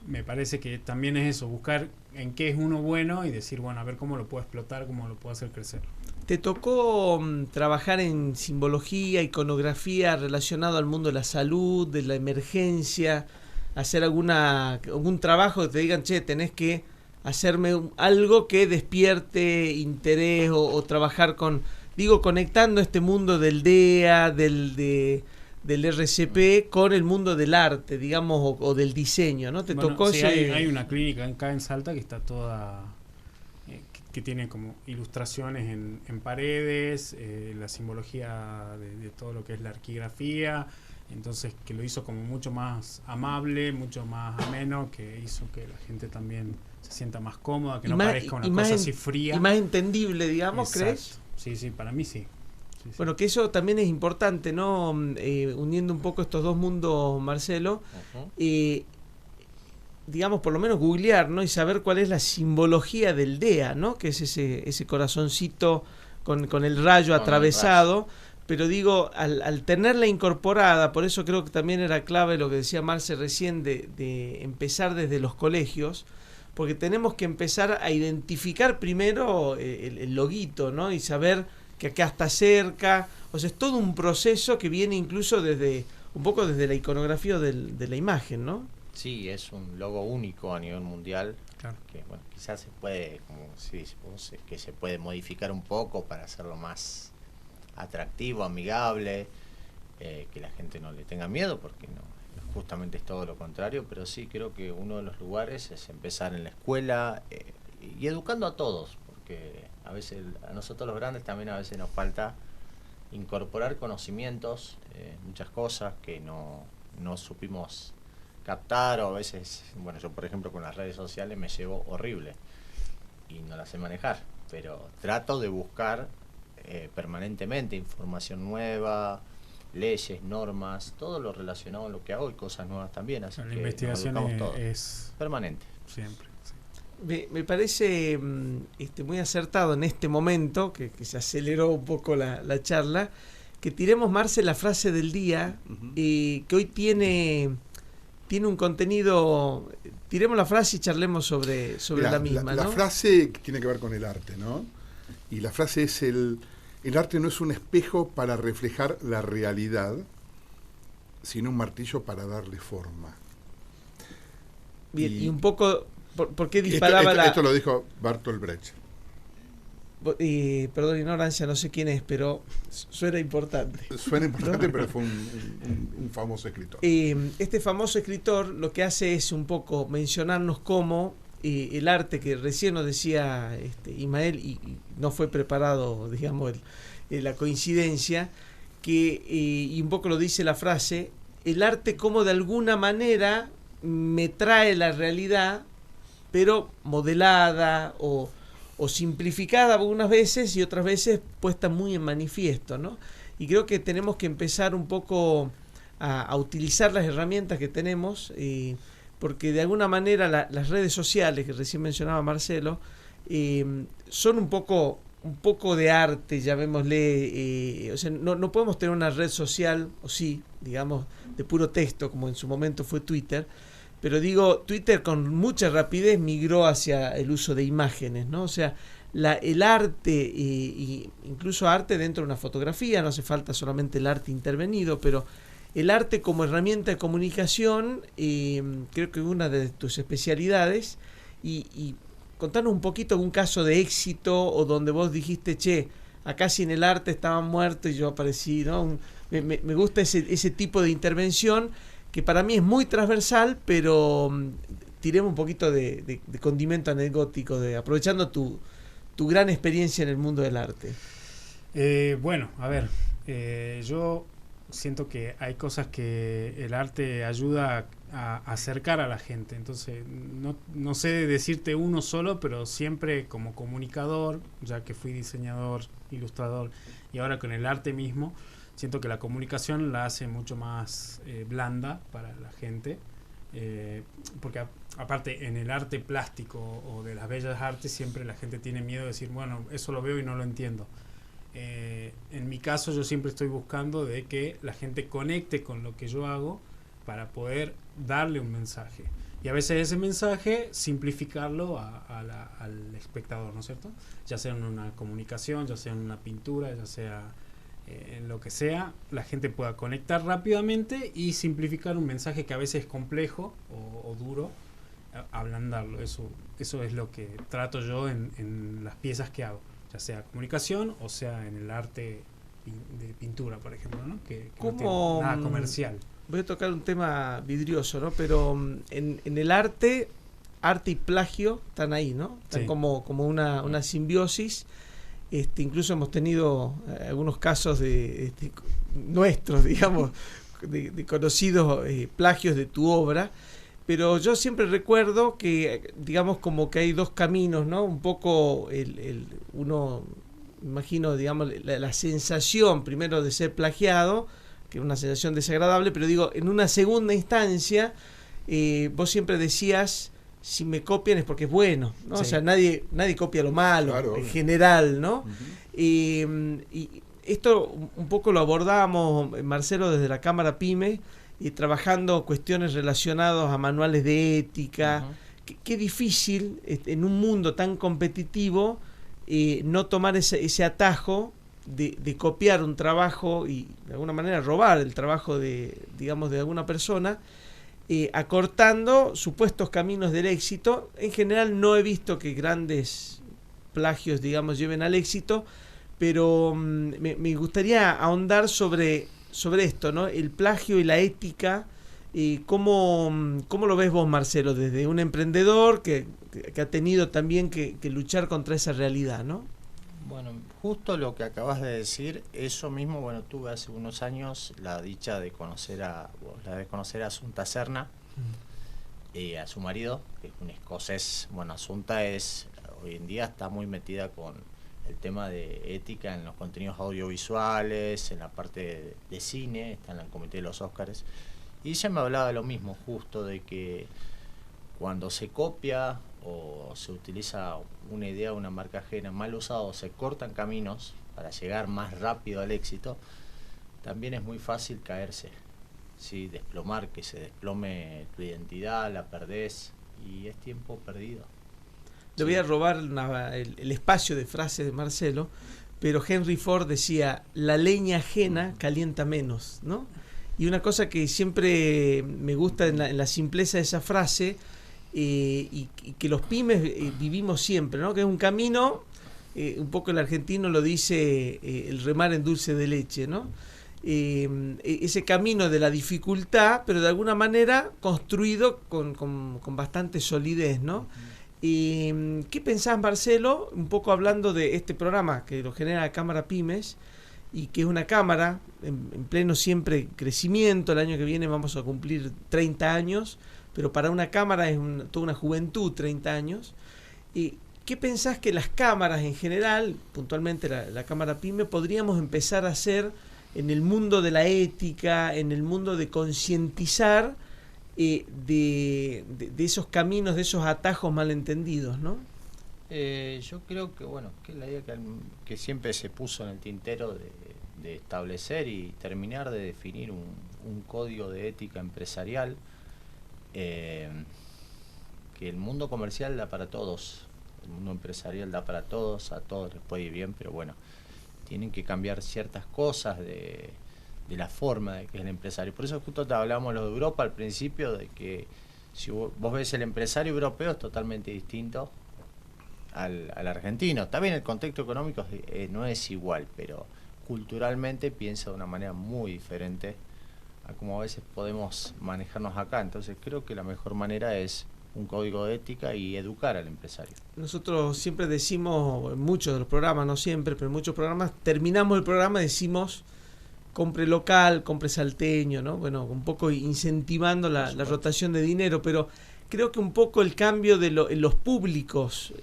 Me parece que también es eso, buscar en qué es uno bueno y decir, bueno, a ver cómo lo puedo explotar, cómo lo puedo hacer crecer. ¿Te tocó trabajar en simbología, iconografía relacionado al mundo de la salud, de la emergencia, hacer algún trabajo que te digan, che, tenés que hacerme algo que despierte interés o trabajar conectando este mundo del DEA, del RCP con el mundo del arte, digamos, o del diseño, ¿no? ¿Te tocó sí, ese? hay una clínica acá en Salta que está toda... que tiene como ilustraciones en paredes, la simbología de todo lo que es la arquigrafía, entonces que lo hizo como mucho más amable, mucho más ameno, que hizo que la gente también se sienta más cómoda, que no parezca una cosa así fría. Y más entendible, digamos. Exacto. ¿Crees? Sí, para mí sí. Sí. Bueno, que eso también es importante, ¿no? Uniendo un poco estos dos mundos, Marcelo. digamos, por lo menos googlear, ¿no? Y saber cuál es la simbología del DEA, ¿no? Que es ese corazoncito con el rayo atravesado. Pero digo, al tenerla incorporada, por eso creo que también era clave lo que decía Marce recién de empezar desde los colegios, porque tenemos que empezar a identificar primero el loguito, ¿no? Y saber que acá está cerca. O sea, es todo un proceso que viene incluso un poco desde la iconografía de la imagen, ¿no? Sí, es un logo único a nivel mundial. Claro. Que bueno, quizás se puede, como sí, que se puede modificar un poco para hacerlo más atractivo, amigable, que la gente no le tenga miedo, porque no, justamente es todo lo contrario. Pero sí creo que uno de los lugares es empezar en la escuela y educando a todos, porque a veces a nosotros los grandes también a veces nos falta incorporar conocimientos, muchas cosas que no supimos captar, o a veces, bueno, yo por ejemplo con las redes sociales me llevo horrible y no las sé manejar, pero trato de buscar permanentemente información nueva, leyes, normas, todo lo relacionado a lo que hago y cosas nuevas también, así La que investigación nos educamos todos. es Permanente. siempre. Sí. Me parece muy acertado en este momento, que se aceleró un poco la charla, que tiremos, Marce, la frase del día, que hoy tiene un contenido. Tiremos la frase y charlemos sobre Mirá, la misma. la ¿no? frase tiene que ver con el arte, ¿no? Y la frase es el arte no es un espejo para reflejar la realidad, sino un martillo para darle forma. Bien, y un poco, ¿por qué disparaba esto lo dijo Bertolt Brecht. Perdón, ignorancia, no sé quién es, pero suena importante. Suena importante, ¿no? Pero fue un famoso escritor. Este famoso escritor lo que hace es un poco mencionarnos cómo el arte, que recién nos decía Ismael, y no fue preparado, digamos, la coincidencia, y un poco lo dice la frase, el arte como de alguna manera me trae la realidad, pero modelada o simplificada algunas veces y otras veces puesta muy en manifiesto, ¿no? Y creo que tenemos que empezar un poco a utilizar las herramientas que tenemos, porque de alguna manera las redes sociales, que recién mencionaba Marcelo, son un poco de arte, llamémosle. O sea, no podemos tener una red social, o sí, digamos, de puro texto, como en su momento fue Twitter. Pero digo, Twitter con mucha rapidez migró hacia el uso de imágenes, ¿no? O sea, el arte, incluso arte dentro de una fotografía, no hace falta solamente el arte intervenido, pero el arte como herramienta de comunicación, creo que es una de tus especialidades. Y contanos un poquito de un caso de éxito, o donde vos dijiste, che, acá sin el arte estaban muertos y yo aparecí, ¿no? Me gusta ese tipo de intervención, que para mí es muy transversal, pero tiremos un poquito de condimento anecdótico, aprovechando tu gran experiencia en el mundo del arte. Bueno, a ver, yo siento que hay cosas que el arte ayuda a acercar a la gente, entonces no sé decirte uno solo, pero siempre como comunicador, ya que fui diseñador, ilustrador y ahora con el arte mismo, siento que la comunicación la hace mucho más blanda para la gente, porque aparte en el arte plástico o de las bellas artes siempre la gente tiene miedo de decir, bueno, eso lo veo y no lo entiendo. En mi caso yo siempre estoy buscando de que la gente conecte con lo que yo hago para poder darle un mensaje. Y a veces ese mensaje simplificarlo al espectador, ¿no es cierto? Ya sea en una comunicación, ya sea en una pintura, ya sea en lo que sea, la gente pueda conectar rápidamente y simplificar un mensaje que a veces es complejo o duro, ablandarlo. Eso es lo que trato yo en las piezas que hago, ya sea comunicación o sea en el arte de pintura, por ejemplo, ¿no? Que no tiene nada comercial. Voy a tocar un tema vidrioso, ¿no? Pero en el arte y plagio están ahí, ¿no? Están, sí, como una simbiosis. Incluso hemos tenido algunos casos de nuestros, digamos, de conocidos plagios de tu obra, pero yo siempre recuerdo que, digamos, como que hay dos caminos, ¿no? Un poco uno, imagino, digamos, la sensación primero de ser plagiado, que es una sensación desagradable, pero digo, en una segunda instancia, vos siempre decías, si me copian es porque es bueno, ¿no? Sí. O sea, nadie copia lo malo, Claro. en general, ¿no? Y esto un poco lo abordamos, Marcelo, desde la Cámara PYME, y trabajando cuestiones relacionadas a manuales de ética. Qué difícil en un mundo tan competitivo no tomar ese atajo de copiar un trabajo y de alguna manera robar el trabajo de alguna persona, acortando supuestos caminos del éxito. En general no he visto que grandes plagios, lleven al éxito, pero me gustaría ahondar sobre esto, ¿no? El plagio y la ética. ¿Cómo lo ves vos, Marcelo, desde un emprendedor que ha tenido también que luchar contra esa realidad, ¿no? Bueno, justo lo que acabas de decir, eso mismo, bueno, tuve hace unos años la dicha de conocer a Asunta Serna, a su marido, que es un escocés. Bueno, Asunta hoy en día está muy metida con el tema de ética en los contenidos audiovisuales, en la parte de cine, está en el comité de los Óscares, y ella me hablaba de lo mismo, justo de que cuando se copia o se utiliza una idea o una marca ajena mal usado, se cortan caminos para llegar más rápido al éxito, también es muy fácil caerse, ¿sí? Desplomar, que se desplome tu identidad, la perdés y es tiempo perdido. Le voy a robar el espacio de frase de Marcelo, pero Henry Ford decía, la leña ajena calienta menos, ¿no? Y una cosa que siempre me gusta en la simpleza de esa frase, y que los pymes vivimos siempre, ¿no? Que es un camino, un poco el argentino lo dice, el remar en dulce de leche, ¿no? Ese camino de la dificultad, pero de alguna manera construido con bastante solidez, ¿no? ¿Qué pensás, Marcelo? Un poco hablando de este programa que lo genera la Cámara Pymes, y que es una cámara en pleno siempre crecimiento. El año que viene vamos a cumplir 30 años, pero para una cámara es toda una juventud, 30 años. ¿Qué pensás que las cámaras en general, puntualmente la Cámara PYME, podríamos empezar a hacer en el mundo de la ética, en el mundo de concientizar de esos caminos, de esos atajos malentendidos, ¿no? Yo creo que, bueno, que la idea que siempre se puso en el tintero de establecer y terminar de definir un código de ética empresarial, que el mundo comercial da para todos, el mundo empresarial da para todos, a todos les puede ir bien, pero bueno, tienen que cambiar ciertas cosas de la forma de que es el empresario. Por eso justo te hablamos los de Europa al principio, de que si vos ves el empresario europeo es totalmente distinto al argentino. También el contexto económico no es igual, pero culturalmente piensa de una manera muy diferente a como a veces podemos manejarnos acá. Entonces creo que la mejor manera es un código de ética y educar al empresario. Nosotros siempre decimos, en muchos de los programas, no siempre, pero en muchos programas, terminamos el programa, decimos compre local, compre salteño, ¿no? Bueno, un poco incentivando la rotación de dinero, pero creo que un poco el cambio en los públicos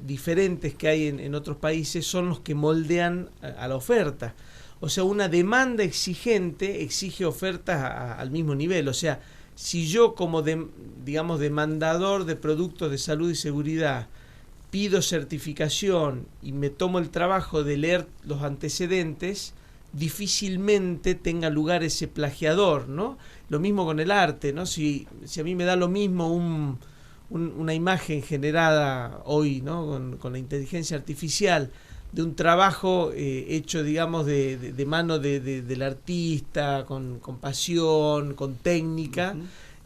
diferentes que hay en otros países son los que moldean a la oferta. O sea, una demanda exigente exige ofertas al mismo nivel. O sea, si yo como demandador de productos de salud y seguridad pido certificación y me tomo el trabajo de leer los antecedentes, difícilmente tenga lugar ese plagiador, ¿no? Lo mismo con el arte, ¿no? Si a mí me da lo mismo una imagen generada hoy, ¿no? Con la inteligencia artificial, de un trabajo hecho, digamos, de mano del artista, con pasión, con técnica,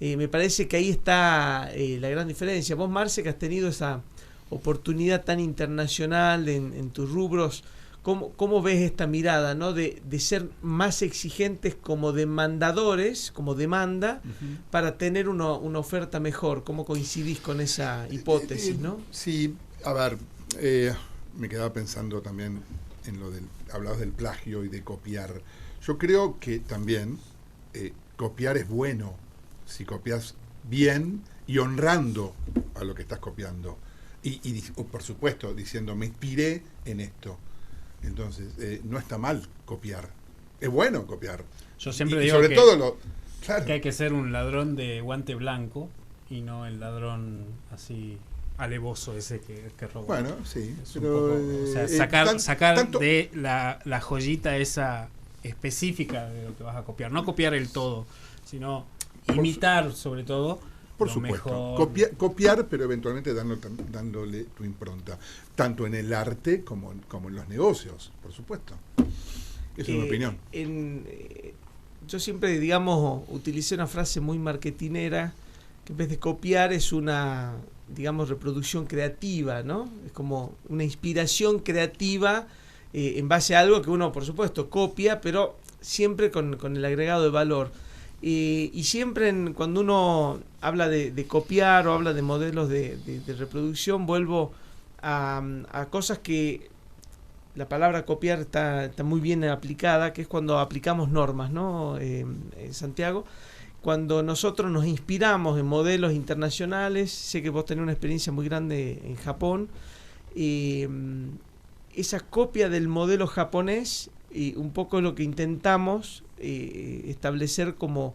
me parece que ahí está la gran diferencia. Vos, Marce, que has tenido esa oportunidad tan internacional en tus rubros, ¿cómo ves esta mirada, ¿no? de ser más exigentes como demandadores, como demanda, para tener una oferta mejor? ¿Cómo coincidís con esa hipótesis, no? Sí, a ver, me quedaba pensando también en hablabas del plagio y de copiar. Yo creo que también copiar es bueno si copias bien y honrando a lo que estás copiando. Y por supuesto, diciendo, me inspiré en esto. Entonces, no está mal copiar. Es bueno copiar. Yo siempre digo sobre todo Claro. Que hay que ser un ladrón de guante blanco y no el ladrón así alevoso ese que roba. Bueno, sí. Es un Pero, poco, o sea, sacar de la joyita esa específica de lo que vas a copiar. No copiar el todo, sino imitar sobre todo. Por lo supuesto. mejor. Copiar, pero eventualmente dándole tu impronta. Tanto en el arte como en los negocios, por supuesto. Esa es mi opinión. Yo siempre, digamos, utilicé una frase muy marketinera, que en vez de copiar es una, digamos, reproducción creativa, ¿no? Es como una inspiración creativa en base a algo que uno, por supuesto, copia, pero siempre con el agregado de valor. Y siempre cuando uno habla de copiar o habla de modelos de reproducción, vuelvo a cosas que la palabra copiar está muy bien aplicada, que es cuando aplicamos normas, ¿no? Santiago, cuando nosotros nos inspiramos en modelos internacionales, sé que vos tenés una experiencia muy grande en Japón, esa copia del modelo japonés, un poco lo que intentamos establecer como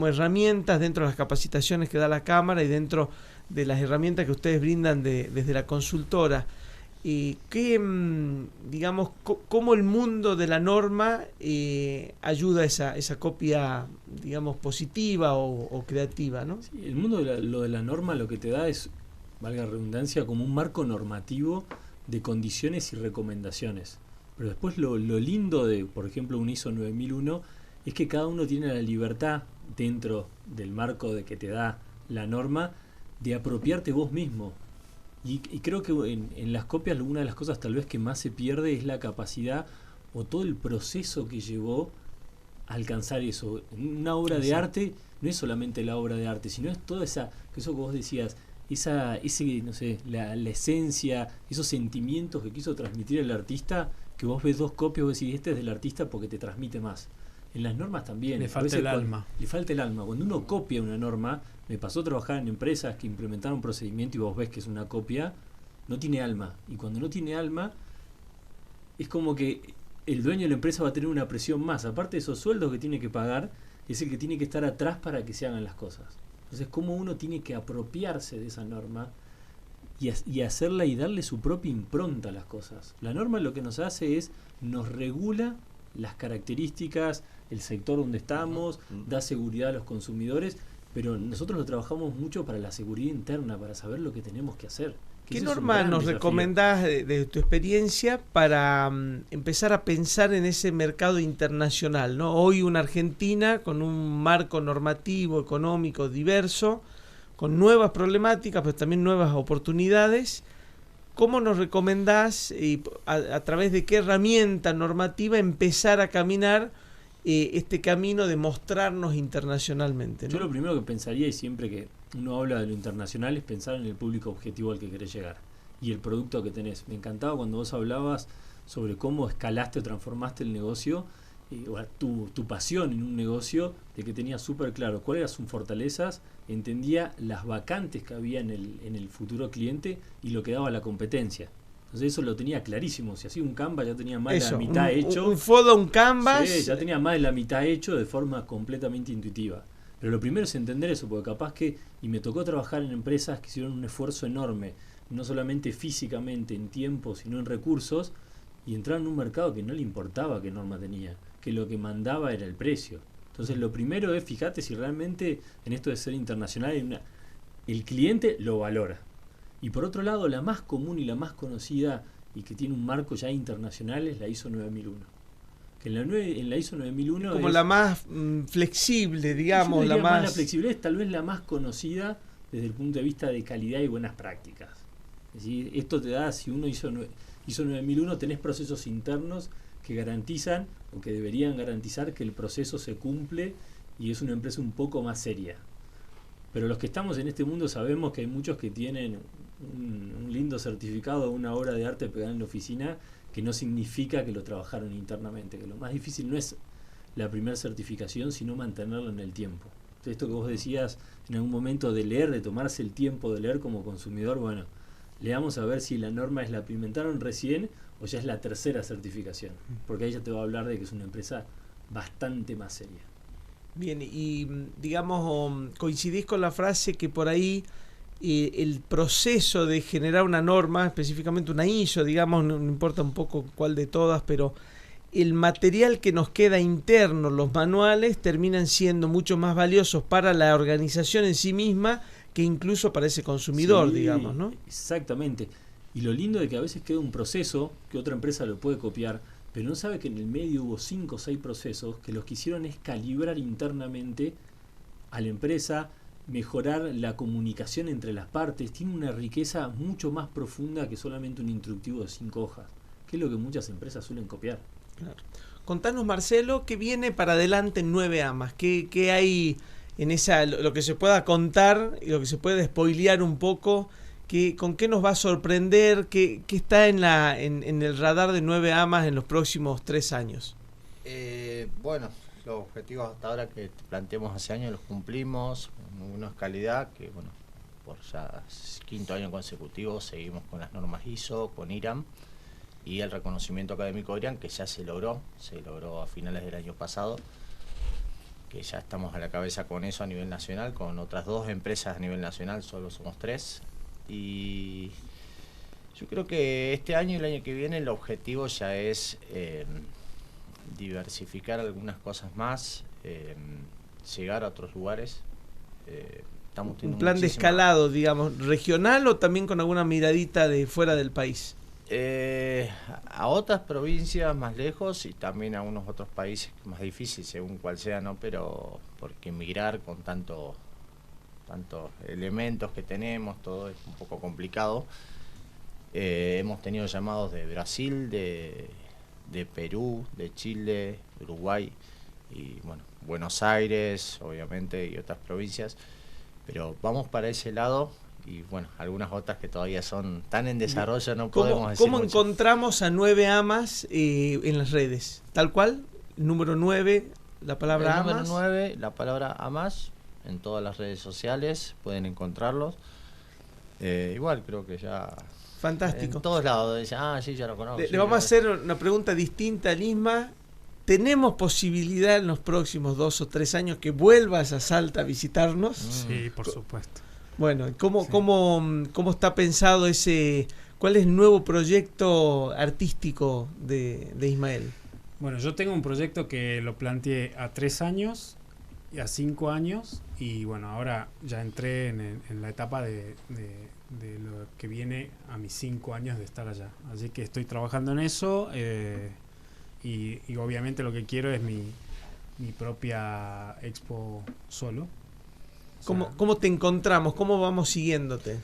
herramientas dentro de las capacitaciones que da la Cámara y dentro de las herramientas que ustedes brindan desde la consultora. Digamos, cómo el mundo de la norma ayuda a esa copia, digamos, positiva o creativa, ¿no? Sí, el mundo lo de la norma lo que te da es, valga la redundancia, como un marco normativo de condiciones y recomendaciones. Pero después lo lindo de, por ejemplo, un ISO 9001 es que cada uno tiene la libertad dentro del marco de que te da la norma de apropiarte vos mismo. Y creo que en las copias una de las cosas tal vez que más se pierde es la capacidad o todo el proceso que llevó a alcanzar eso. Una obra de arte no es solamente la obra de arte, sino es toda eso que vos decías, no sé, la esencia, esos sentimientos que quiso transmitir el artista, que vos ves dos copias y vos decís, este es del artista porque te transmite más. En las normas también. Le falta el alma. Le falta el alma. Cuando uno copia una norma, me pasó a trabajar en empresas que implementaron un procedimiento y vos ves que es una copia, no tiene alma. Y cuando no tiene alma, es como que el dueño de la empresa va a tener una presión más. Aparte de esos sueldos que tiene que pagar, es el que tiene que estar atrás para que se hagan las cosas. Entonces, cómo uno tiene que apropiarse de esa norma y hacerla y darle su propia impronta a las cosas. La norma lo que nos hace es, nos regula las características, el sector donde estamos, da seguridad a los consumidores, pero nosotros lo trabajamos mucho para la seguridad interna, para saber lo que tenemos que hacer. ¿Qué norma nos recomendás de tu experiencia para empezar a pensar en ese mercado internacional, ¿no? Hoy una Argentina con un marco normativo, económico diverso, con nuevas problemáticas, pero también nuevas oportunidades. ¿Cómo nos recomendás y a través de qué herramienta normativa empezar a caminar este camino de mostrarnos internacionalmente, ¿no? Yo lo primero que pensaría, y siempre que uno habla de lo internacional, es pensar en el público objetivo al que querés llegar y el producto que tenés. Me encantaba cuando vos hablabas sobre cómo escalaste o transformaste el negocio, tu pasión en un negocio, de que tenías súper claro cuáles eran sus fortalezas, entendía las vacantes que había en el futuro cliente y lo que daba la competencia. Entonces eso lo tenía clarísimo. Si hacía un Canvas ya tenía más de la mitad hecho. Un fodo, un Canvas. Sí, ya tenía más de la mitad hecho de forma completamente intuitiva. Pero lo primero es entender eso, porque capaz que, y me tocó trabajar en empresas que hicieron un esfuerzo enorme, no solamente físicamente, en tiempo, sino en recursos, y entraron en un mercado que no le importaba qué norma tenía, que lo que mandaba era el precio. Entonces lo primero es, fíjate si realmente en esto de ser internacional el cliente lo valora. Y por otro lado, la más común y la más conocida y que tiene un marco ya internacional es la ISO 9001. Que en la ISO 9001 como es la más flexible, digamos, yo la más... La flexible es tal vez la más conocida desde el punto de vista de calidad y buenas prácticas. Es decir, esto te da, si uno ISO 9001, tenés procesos internos que garantizan o que deberían garantizar que el proceso se cumple y es una empresa un poco más seria. Pero los que estamos en este mundo sabemos que hay muchos que tienen un lindo certificado, una obra de arte pegada en la oficina, que no significa que lo trabajaron internamente, que lo más difícil no es la primera certificación, sino mantenerlo en el tiempo. Entonces, esto que vos decías en algún momento de leer, de tomarse el tiempo de leer como consumidor, bueno, leamos a ver si la norma la implementaron recién o ya es la tercera certificación, porque ahí ya te va a hablar de que es una empresa bastante más seria. Bien, y digamos, coincidís con la frase que por ahí el proceso de generar una norma, específicamente una ISO, digamos, no importa un poco cuál de todas, pero el material que nos queda interno, los manuales, terminan siendo mucho más valiosos para la organización en sí misma que incluso para ese consumidor, Sí, digamos, ¿no? Exactamente. Y lo lindo de que a veces queda un proceso que otra empresa lo puede copiar, pero no sabe que en el medio hubo 5 o 6 procesos que los que hicieron es calibrar internamente a la empresa, mejorar la comunicación entre las partes. Tiene una riqueza mucho más profunda que solamente un instructivo de 5 hojas, que es lo que muchas empresas suelen copiar. Claro. Contanos, Marcelo, ¿qué viene para adelante en 9 Amas? ¿Qué hay en esa, lo que se pueda contar y lo que se puede spoilear un poco? ¿Con qué nos va a sorprender? ¿Qué está en el radar de 9 Amas en los próximos 3 años? Bueno, los objetivos hasta ahora que planteamos hace años los cumplimos. Uno es calidad, que bueno, por ya 5º año consecutivo seguimos con las normas ISO, con IRAM, y el reconocimiento académico de IRAM, que ya se logró a finales del año pasado, que ya estamos a la cabeza con eso a nivel nacional, con otras 2 empresas a nivel nacional, solo somos 3. Y yo creo que este año y el año que viene el objetivo ya es diversificar algunas cosas más, llegar a otros lugares. Estamos Un plan de escalado, digamos, regional o también con alguna miradita de fuera del país. A otras provincias más lejos y también a unos otros países más difíciles, según cual sea, ¿no? Pero porque emigrar con tantos elementos que tenemos, todo es un poco complicado. Hemos tenido llamados de Brasil, de Perú, de Chile, de Uruguay y bueno, Buenos Aires, obviamente, y otras provincias, pero vamos para ese lado. Y bueno, algunas otras que todavía son tan en desarrollo, no podemos decir ¿Cómo mucho. encontramos a 9 Amas en las redes? Tal cual, número 9, la palabra el número Amas. 9, la palabra Amas, en todas las redes sociales pueden encontrarlos. Igual creo que ya Fantástico. en todos lados dicen, sí, ya lo conozco. Le vamos a hacer una pregunta distinta a Isma. ¿Tenemos posibilidad en los próximos 2 o 3 años que vuelvas a Salta a visitarnos? Sí, por supuesto. Bueno, ¿cómo está pensado ese? ¿Cuál es el nuevo proyecto artístico de Ismael? Bueno, yo tengo un proyecto que lo planteé a 3 años y a 5 años y bueno, ahora ya entré en la etapa de lo que viene a mis 5 años de estar allá. Así que estoy trabajando en eso y obviamente lo que quiero es mi propia expo solo. ¿Cómo te encontramos? ¿Cómo vamos siguiéndote?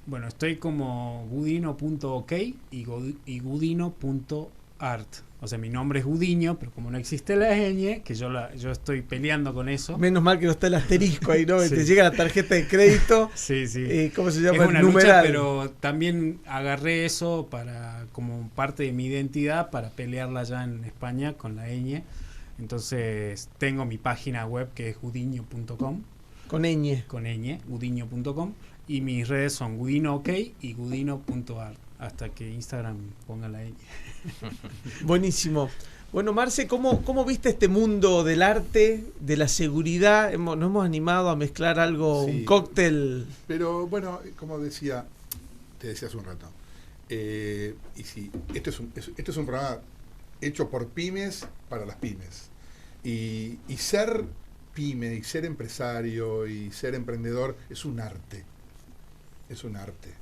Bueno, estoy como gudino.ok y gudino.art. O sea, mi nombre es Gudiño, pero como no existe la ñ, que yo estoy peleando con eso. Menos mal que no está el asterisco ahí, ¿no? Sí. Te llega la tarjeta de crédito. Sí, sí. ¿Cómo se llama? Es una el numeral. lucha, pero también agarré eso como parte de mi identidad para pelearla ya en España con la ñ. Entonces, tengo mi página web que es gudiño.com. Con ñ. Con ñ, gudiño.com. Y mis redes son gudino.ok y gudino.art. Hasta que Instagram ponga la ñ. Buenísimo. Bueno, Marce, ¿cómo viste este mundo del arte, de la seguridad? Nos hemos animado a mezclar algo, Sí. un cóctel. Pero bueno, como te decía hace un rato, y sí, esto es un programa hecho por pymes para las pymes. Y ser pyme, y ser empresario, y ser emprendedor es un arte. Es un arte.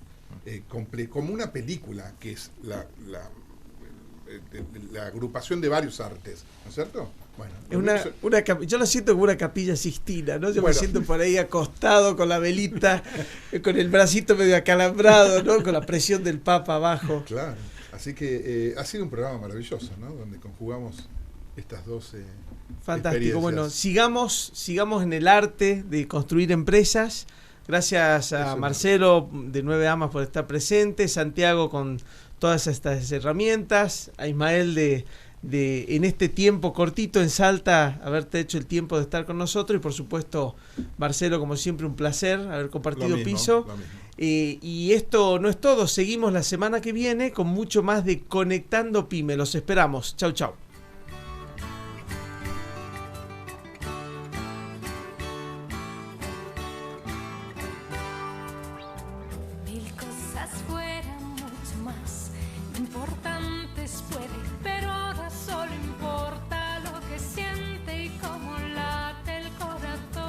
Como una película, que es la agrupación de varios artes, ¿no es cierto? Bueno, Es yo lo siento como una capilla Sixtina, ¿no? Yo me Bueno. siento por ahí acostado con la velita, con el bracito medio acalambrado, ¿no? Con la presión del Papa abajo. claro. Así que ha sido un programa maravilloso, ¿no? Donde conjugamos estas dos Fantástico. Bueno, experiencias. sigamos en el arte de construir empresas. Gracias a Eso, Marcelo de 9 Amas por estar presente, Santiago con todas estas herramientas, a Ismael de en este tiempo cortito en Salta, haberte hecho el tiempo de estar con nosotros, y por supuesto, Marcelo, como siempre, un placer haber compartido Lo mismo, piso. lo mismo. Y esto no es todo, seguimos la semana que viene con mucho más de Conectando Pyme. Los esperamos. Chau, chau. cosas fueran mucho más importantes puede, pero ahora solo importa lo que siente y cómo late el corazón.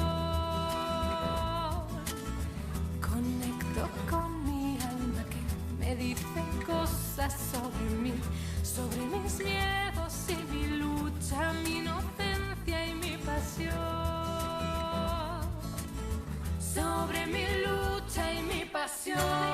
Conecto con mi alma que me dice cosas sobre mí, sobre mis miedos y mi lucha, mi inocencia y mi pasión. Sobre mi lucha y mi pasión.